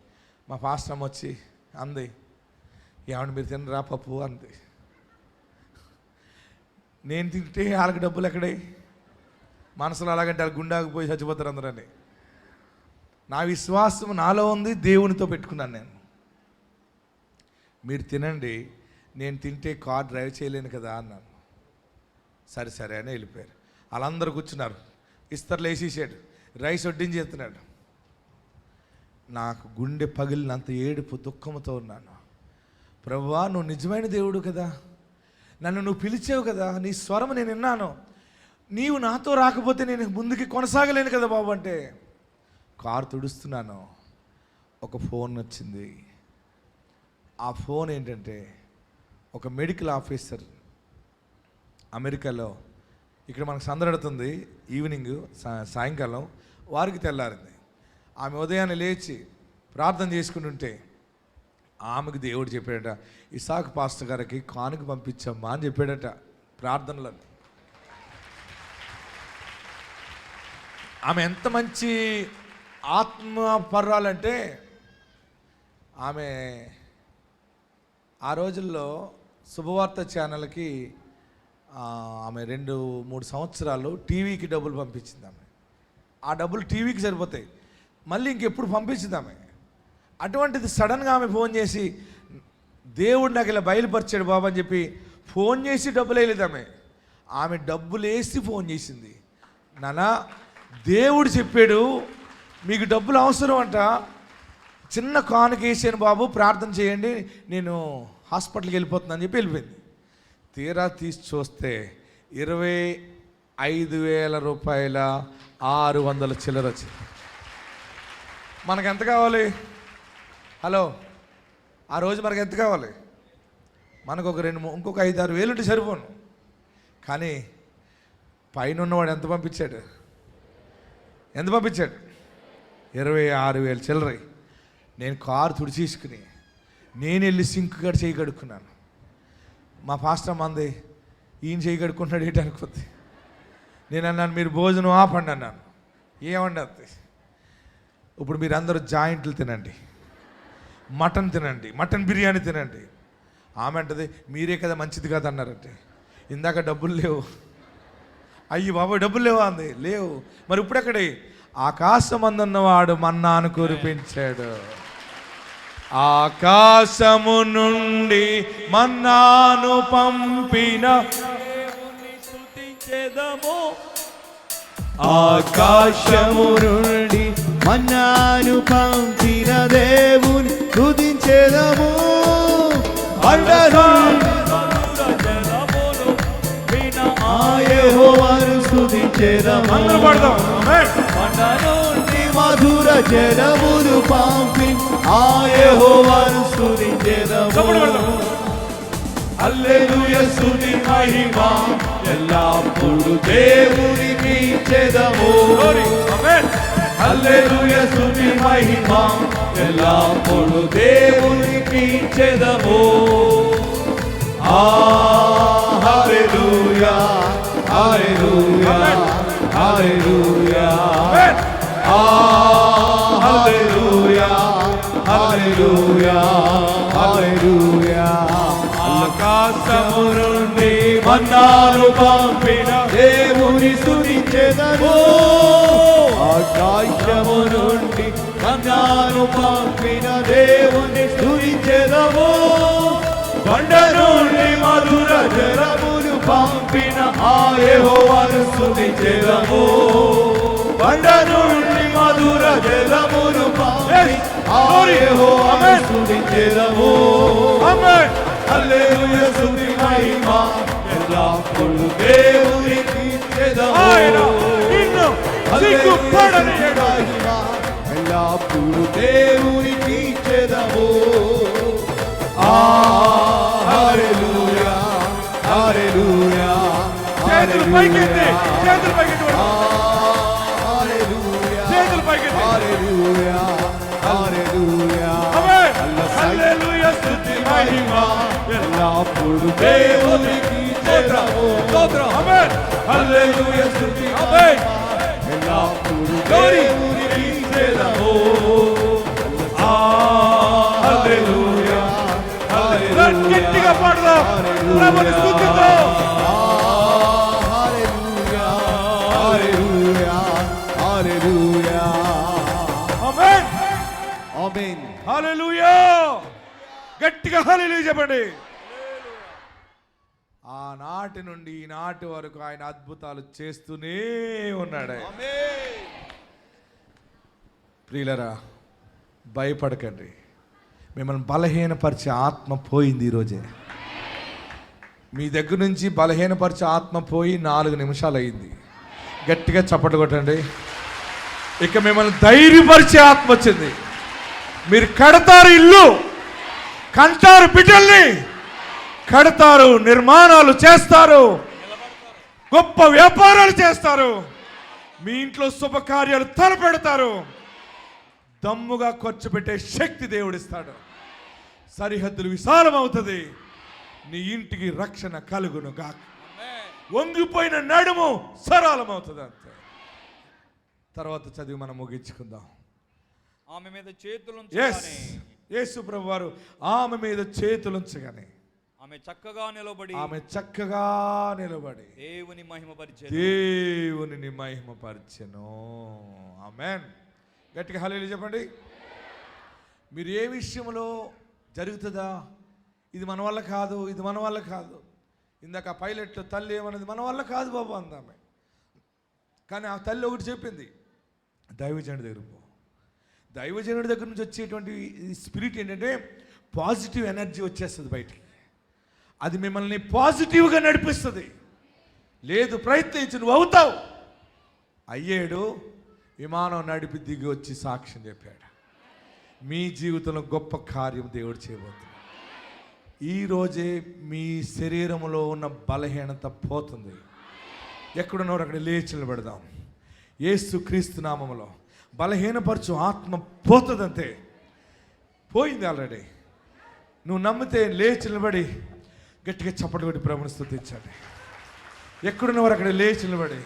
మా పాస్టర్ అమ్మ వచ్చి అంది, ఏమండి మీరు తినరా పప్పు అంది. నేను తింటే వాళ్ళకి డబ్బులు ఎక్కడే, మనసులో అలాగంటే వాళ్ళు గుండాగిపోయి చచ్చిపోతారు అందరని. నా విశ్వాసం నాలో ఉంది, దేవునితో పెట్టుకున్నాను నేను. మీరు తినండి, నేను తింటే కార్ డ్రైవ్ చేయలేను కదా అన్నాను. సరే సరే అని వెళ్ళిపోయారు. వాళ్ళందరూ కూర్చున్నారు, ఇస్తర్లు వేసేసాడు, రైస్ వడ్డించేస్తున్నాడు. నాకు గుండె పగిలినంత ఏడుపు దుఃఖంతో ఉన్నాను. ప్రభువా, నువ్వు నిజమైన దేవుడు కదా, నన్ను నువ్వు పిలిచావు కదా, నీ స్వరం నేను విన్నాను, నీవు నాతో రాకపోతే నేను ముందుకి కొనసాగలేను కదా బాబు అంటే. కారు తుడుస్తున్నాను, ఒక ఫోన్ వచ్చింది. ఆ ఫోన్ ఏంటంటే ఒక మెడికల్ ఆఫీసర్ అమెరికాలో, ఇక్కడ మనకు సందడవుతుంది ఈవినింగ్ సాయంకాలం, వారికి తెల్లారింది. ఆమె ఉదయాన్నే లేచి ప్రార్థన చేసుకుని ఉంటే ఆమెకు దేవుడు చెప్పాడట, ఇసాక్ పాస్టర్ గారికి కానుక పంపించమ్మా అని చెప్పాడట ప్రార్థనలో. ఆమె ఎంత మంచి ఆత్మపర్రాలంటే, ఆమె ఆ రోజుల్లో శుభవార్త ఛానల్కి ఆమె 2-3 సంవత్సరాలు టీవీకి డబ్బులు పంపించింది. ఆమె ఆ డబ్బులు టీవీకి సరిపోతాయి, మళ్ళీ ఇంకెప్పుడు పంపించింది ఆమె. అటువంటిది సడన్గా ఆమె ఫోన్ చేసి, దేవుడు నాకు ఇలా బయలుపరిచాడు బాబు అని చెప్పి ఫోన్ చేసి డబ్బులు వేయలేదు ఆమె. ఆమె డబ్బులు వేసి ఫోన్ చేసింది, నానా దేవుడు చెప్పాడు మీకు డబ్బులు అవసరం అంట, చిన్న కానుక వేసాను బాబు, ప్రార్థన చేయండి, నేను హాస్పిటల్కి వెళ్ళిపోతున్నాను అని చెప్పి వెళ్ళిపోయింది. తీరా తీసి చూస్తే 25,000 రూపాయల 600 చిల్లర వచ్చింది. మనకు ఎంత కావాలి? హలో, ఆ రోజు మనకు ఎంత కావాలి? మనకు ఒక ఇంకొక 5-6 వేలు ఉంటే సరిపోను. కానీ పైన ఉన్నవాడు ఎంత పంపించాడు? 26,000 చిల్లరై. నేను కారు తుడిచేసుకుని నేను వెళ్ళి సింక్ గడ చేయి కడుక్కున్నాను. మా పాస్టర్ మంది, ఈయన చేయి కడుక్కుంటున్నాడు ఏంటి అనుకుంది. నేను అన్నాను, మీరు భోజనం ఆపండి అన్నాను. ఏమండి అది, ఇప్పుడు మీరు అందరూ జాయింట్లు తినండి, మటన్ తినండి, మటన్ బిర్యానీ తినండి. ఆమె అంటది, మీరే కదా మంచిది కదా అన్నారంటే, ఇందాక డబ్బులు లేవు. అయ్యి బాబు డబ్బులు లేవా అంది. లేవు. మరి ఇప్పుడు ఎక్కడే? ఆకాశమందున్నవాడు మన్నాను కురిపించాడు, ఆకాశము నుండి మన్నాను పంపిన స్తుతించెదము, ఆకాశము నుండి మన్నాను పంపిన దేవుని స్తుతించెదము, యెహోవాను స్తుతించెదము. అందరూ పాడదాం. కొండ నుండి మా మధుర జలములు పంపి ఆ యెహోవాను స్తుతించెదము. హల్లెలూయా స్తుతి మహిమ ఎల్లప్పుడు దేవునికి ఇచ్చెదము. హల్లెలూయా స్తుతి మహిమ ఎల్లప్పుడు దేవునికి ఇచ్చెదము. హల్లెలూయా హల్లెలూయా హల్లెలూయా హల్లెలూయా హల్లెలూయా హల్లెలూయా. ఆకాశము నుండి మన్నాను పంపిన దేవుని స్తుతించెదము. ఆకాశము నుండి మన్నాను పంపిన దేవుని స్తుతించెదము. కొండ నుండి మధుర జలములు పంపిన ఆ యెహోవాను స్తుతించెదము. కొండ నుండి మధుర జలములు పంపిన ఆ యెహోవాను స్తుతించెదము. హల్లెలూయా స్తుతి మహిమ ఎల్లప్పుడు దేవునికి ఇచ్చెదము. ఎల్లప్పుడు దేవునికి ఇచ్చెదము. హల్లెలూయా హల్లెలూయా చేతులు పైకెత్తి హల్లెలూయా హల్లెలూయా హల్లెలూయా హల్లెలూయా స్తుతి మహిమ ఎల్లప్పుడు దేవునికి ఇచ్చెదము. హల్లెలూయా స్తుతి ఎల్లప్పుడు దేవునికి ఇచ్చెదము. హల్లెలూయా గట్టిగా పాడదాం, ప్రభుని స్తుతిద్దాం. హల్లెలూయా హల్లెలూయా హల్లెలూయా ఆమేన్ ఆమేన్ హల్లెలూయా. గట్టిగా హల్లెలూయా చెప్పండి. ఆనాటి నుండి ఈనాటి వరకు ఆయన అద్భుతాలు చేస్తూనే ఉన్నాడు. ప్రియులరా, భయపడకండి. మిమ్మల్ని బలహీనపరిచే ఆత్మ పోయింది ఈరోజే. మీ దగ్గర నుంచి బలహీనపరిచే ఆత్మ పోయి 4 నిమిషాలు అయింది. గట్టిగా చప్పట్లు కొట్టండి. ఇక మిమ్మల్ని ధైర్యపరిచే ఆత్మ వచ్చింది. మీరు కడతారు, ఇల్లు కంటారు, బిడ్డల్ని కడతారు, నిర్మాణాలు చేస్తారు, గొప్ప వ్యాపారాలు చేస్తారు, మీ ఇంట్లో శుభకార్యాలు తలపెడతారు. దమ్ముగా ఖర్చు పెట్టే శక్తి దేవుడిస్తాడు. సరిహద్దులు విశాలమవుతుంది. నీ ఇంటికి రక్షణ కలుగును గాక. వంగిపోయిన నడుము సరళమవుతుంది. అంతే. తర్వాత చదివి మనం ముగించుకుందాం. ఆమె మీద చేతులు యేసు ప్రభు వారు ఆమె మీద చేతులుంచగానే ఆమె చక్కగా నిలబడి దేవుని మహిమపరిచెను. ఆమేన్. గట్టిగా హల్లెలూయా చెప్పండి. మీరు ఏ విషయంలో జరుగుతుందా, ఇది మన వల్ల కాదు, ఇది మన వల్ల కాదు. ఇందాక ఆ పైలట్లో తల్లి ఏమన్నది, మన వల్ల కాదు బాబు అందామె. కానీ ఆ తల్లి ఒకటి చెప్పింది, దైవజనుడి దగ్గర పో. దైవజనుడి దగ్గర నుంచి వచ్చేటువంటి స్పిరిట్ ఏంటంటే పాజిటివ్ ఎనర్జీ వచ్చేస్తుంది బయటికి. అది మిమ్మల్ని పాజిటివ్గా నడిపిస్తుంది. లేదు ప్రయత్నించి నువ్వు అవుతావు. అయ్యాడు, విమానం నడిపి దిగి వచ్చి సాక్ష్యం చెప్పాడు. మీ జీవితంలో గొప్ప కార్యం దేవుడు చేయబోతున్నాడు. ఈరోజే మీ శరీరంలో ఉన్న బలహీనత పోతుంది. ఎక్కడున్నవారు అక్కడ లేచి నిలబెడదాం. యేసు క్రీస్తు నామములో బలహీనపరచు ఆత్మ పోతుందంతే. పోయింది ఆల్రెడీ. నువ్వు నమ్మితే లేచి నిలబడి గట్టిగా చప్పట్లు కొట్టి ప్రభుని స్తుతించండి. ఎక్కడున్నవారు అక్కడ లేచి నిలబడి.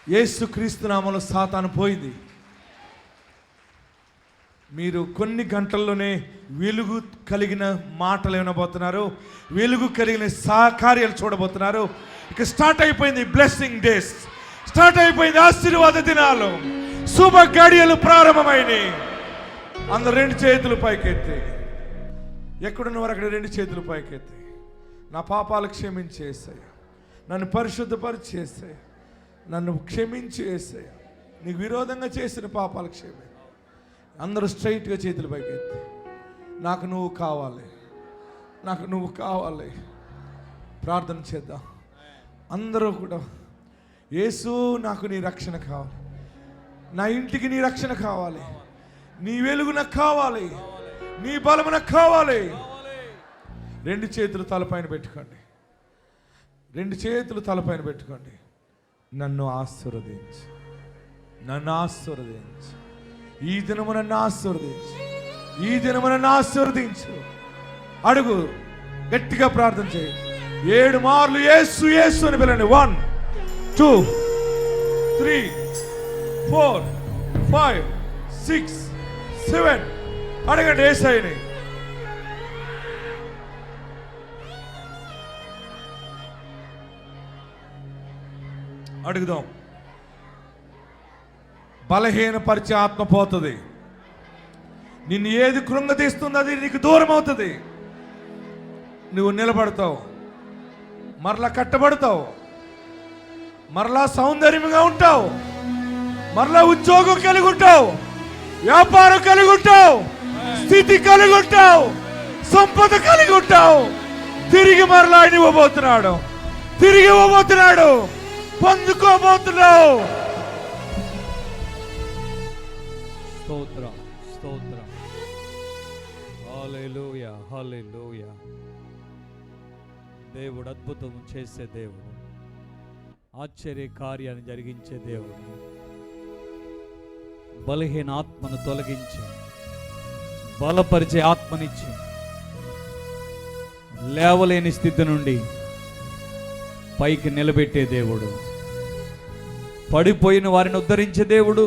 యేసు క్రీస్తు నామములో సాతాను పోయింది. మీరు కొన్ని గంటల్లోనే వెలుగు కలిగిన మాటలు వినబోతున్నారు. వెలుగు కలిగిన కార్యాలు చూడబోతున్నారు. ఇక స్టార్ట్ అయిపోయింది బ్లెస్సింగ్ డేస్. స్టార్ట్ అయిపోయింది ఆశీర్వాద దినాలు. శుభ గడియలు ప్రారంభమైనవి. అందరు 2 చేతులు పైకెత్తి. ఎక్కడున్నవారు అక్కడ 2 చేతులు పైకెత్తి. నా పాపాలు క్షమించేసాయి, నన్ను పరిశుద్ధపరిచేసాయి, నన్ను క్షమించి వేసాయి, నీకు విరోధంగా చేసిన పాపాలు క్షమి. అందరూ స్ట్రైట్గా చేతులు పైకెత్తి. నాకు నువ్వు కావాలి, నాకు నువ్వు కావాలి. ప్రార్థన చేద్దాం అందరూ కూడా. యేసు నాకు నీ రక్షణ కావాలి. నా ఇంటికి నీ రక్షణ కావాలి, నీ వెలుగు నాకు కావాలి, నీ బలము నాకు కావాలి. 2 చేతులు తలపైన పెట్టుకోండి, 2 చేతులు తలపైన పెట్టుకోండి. నన్ను ఆశీర్వదించు, నన్ను ఆశీర్వదించు, ఈ దినము నన్ను ఆశీర్వదించు, ఈ దినము నన్ను ఆశీర్వదించు. అడుగు, గట్టిగా ప్రార్థన చేయి. 7 మార్లు యేసు యేసు అని పిలండి. 1 2 3 4 5 6 7. అడగండి యేసయ్యని. అడుగుదాం. బలహీనపరిచే ఆత్మ పోతుంది. నిన్ను ఏది కృంగతీస్తుందో అది నీకు దూరం అవుతుంది. నువ్వు నిలబడతావు, మరలా కట్టబడతావు, మరలా సౌందర్యంగా ఉంటావు, మరలా ఉద్యోగం కలిగి ఉంటావు, వ్యాపారం కలిగి ఉంటావు, స్థితి కలిగి ఉంటావు, సంపద కలిగి ఉంటావు. తిరిగి మరలా ఆయన ఇవ్వబోతున్నాడు, తిరిగి ఇవ్వబోతున్నాడు, పొందుకోబోతున్నావు. స్తోత్రం, స్తోత్రం. హల్లెలూయా, హల్లెలూయా. దేవుడు అద్భుతం చేసే దేవుడు, ఆశ్చర్య కార్యాన్ని జరిగించే దేవుడు. బలహీన ఆత్మను తొలగించి బలపరిచే ఆత్మనిచ్చి లేవలేని స్థితి నుండి పైకి నిలబెట్టే దేవుడు, పడిపోయిన వారిని ఉద్ధరించే దేవుడు,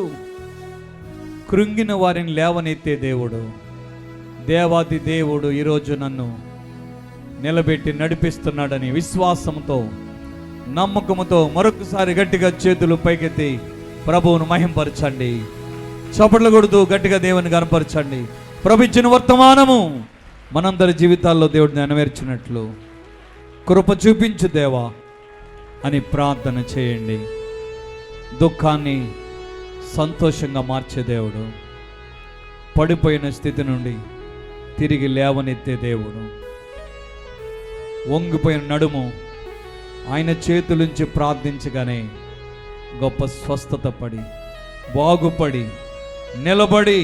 కృంగిన వారిని లేవనెత్తే దేవుడు. దేవాది దేవుడు ఈరోజు నన్ను నిలబెట్టి నడిపిస్తున్నాడని విశ్వాసంతో, నమ్మకంతో మరొకసారి గట్టిగా చేతులు పైకెత్తి ప్రభువును మహింపరచండి. చప్పట్లు కొడుతూ గట్టిగా దేవుని కనపరచండి. ప్రభు ఇచ్చిన వర్తమానము మనందరి జీవితాల్లో దేవుడు నెరవేర్చినట్లు కృప చూపించు దేవా అని ప్రార్థన చేయండి. దుఃఖాన్ని సంతోషంగా మార్చే దేవుడు, పడిపోయిన స్థితి నుండి తిరిగి లేవనెత్తే దేవుడు, వంగిపోయిన నడుము ఆయన చేతులుంచి ప్రార్థించగానే గొప్ప స్వస్థత పడి, బాగుపడి, నిలబడి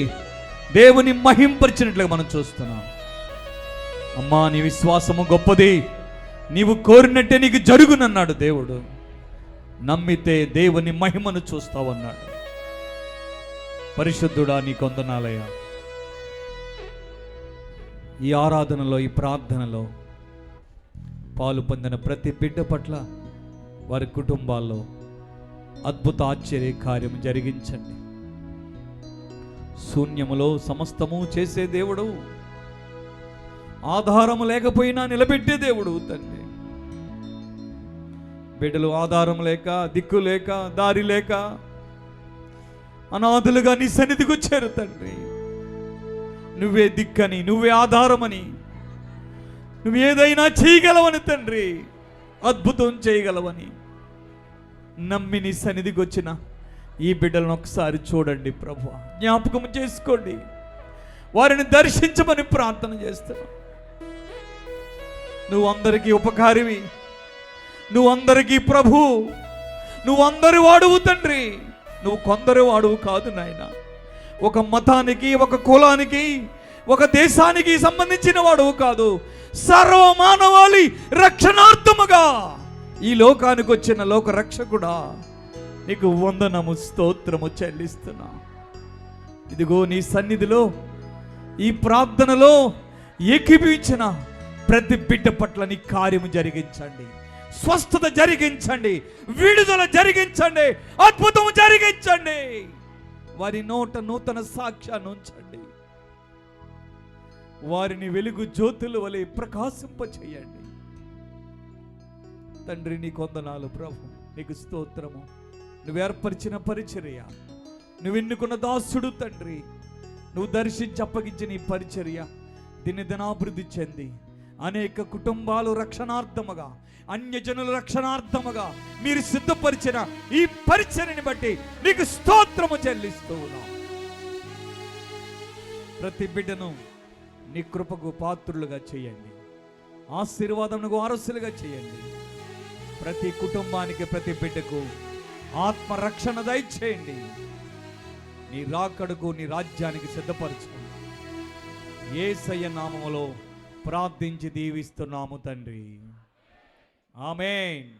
దేవుని మహింపరిచినట్లుగా మనం చూస్తున్నాం. అమ్మా, నీ విశ్వాసము గొప్పది, నీవు కోరినట్టే నీకు జరుగునన్నాడు దేవుడు. నమ్మితే దేవుని మహిమను చూస్తావన్నాడు. పరిశుద్ధుడా, నీ కొందనాలయ్యా. ఈ ఆరాధనలో, ఈ ప్రార్థనలో పాలు పొందిన ప్రతి బిడ్డ పట్ల, వారి కుటుంబాల్లో అద్భుత ఆశ్చర్య కార్యం జరిగించండి. శూన్యములో సమస్తము చేసే దేవుడు, ఆధారము లేకపోయినా నిలబెట్టే దేవుడు తండ్రి. బిడ్డలు ఆధారం లేక, దిక్కు లేక, దారి లేక అనాథులుగా నీ సన్నిధికి వచ్చారు తండ్రి. నువ్వే దిక్కని, నువ్వే ఆధారమని, నువ్వు ఏదైనా చేయగలవని తండ్రి, అద్భుతం చేయగలవని నమ్మి నీ సన్నిధికి వచ్చిన ఈ బిడ్డలను ఒకసారి చూడండి ప్రభు, జ్ఞాపకం చేసుకోండి, వారిని దర్శించమని ప్రార్థన చేస్తున్నావు. నువ్వు అందరికీ ఉపకారివి, నువ్వు అందరికీ ప్రభు, నువ్వు అందరి వాడువు తండ్రి. నువ్వు కొందరి వాడువు కాదు నాయన. ఒక మతానికి, ఒక కులానికి, ఒక దేశానికి సంబంధించిన వాడువు కాదు. సర్వమానవాళి రక్షణార్థముగా ఈ లోకానికి వచ్చిన లోక రక్షకుడా, నీకు వందనము, స్తోత్రము చెల్లిస్తున్నా. ఇదిగో నీ సన్నిధిలో, ఈ ప్రార్థనలో ఏకీభవించిన ప్రతి బిడ్డ పట్ల నీ కార్యము జరిగించండి, స్వస్థత జరిగించండి, విడుదల జరిగించండి, అద్భుతము జరిగించండి. వారి నోట నూతన సాక్ష్యాన్ని ఉంచండి. వారిని వెలుగు జ్యోతుల వలె ప్రకాశింపచేయండి. తండ్రి, నీ కొందనాలు ప్రభు, నీకు స్తోత్రము. నువ్వు ఏర్పరిచిన పరిచర్య, నువ్వు ఎన్నుకున్న దాసుడు తండ్రి, నువ్వు దర్శించి అప్పగించిన ఈ పరిచర్య దినదినాభివృద్ధి చెంది అనేక కుటుంబాలు రక్షణార్థముగా, అన్యజనుల రక్షణార్థముగా మీరు సిద్ధపరిచిన ఈ పరిచర్యని బట్టి నీకు స్తోత్రము చెల్లిస్తూ ఉన్నాం. ప్రతి బిడ్డను నీ కృపకు పాత్రులుగా చేయండి, ఆశీర్వాదమునకు వారసులుగా చేయండి. ప్రతి కుటుంబానికి, ప్రతి బిడ్డకు ఆత్మరక్షణ దయచేయండి. నీ రాకడకు, నీ రాజ్యానికి సిద్ధపరచుకుంటాం. యేసయ్య నామములో ప్రార్థించి దీవిస్తున్నాము తండ్రి. ఆమేన్.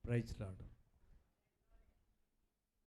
Praise lord.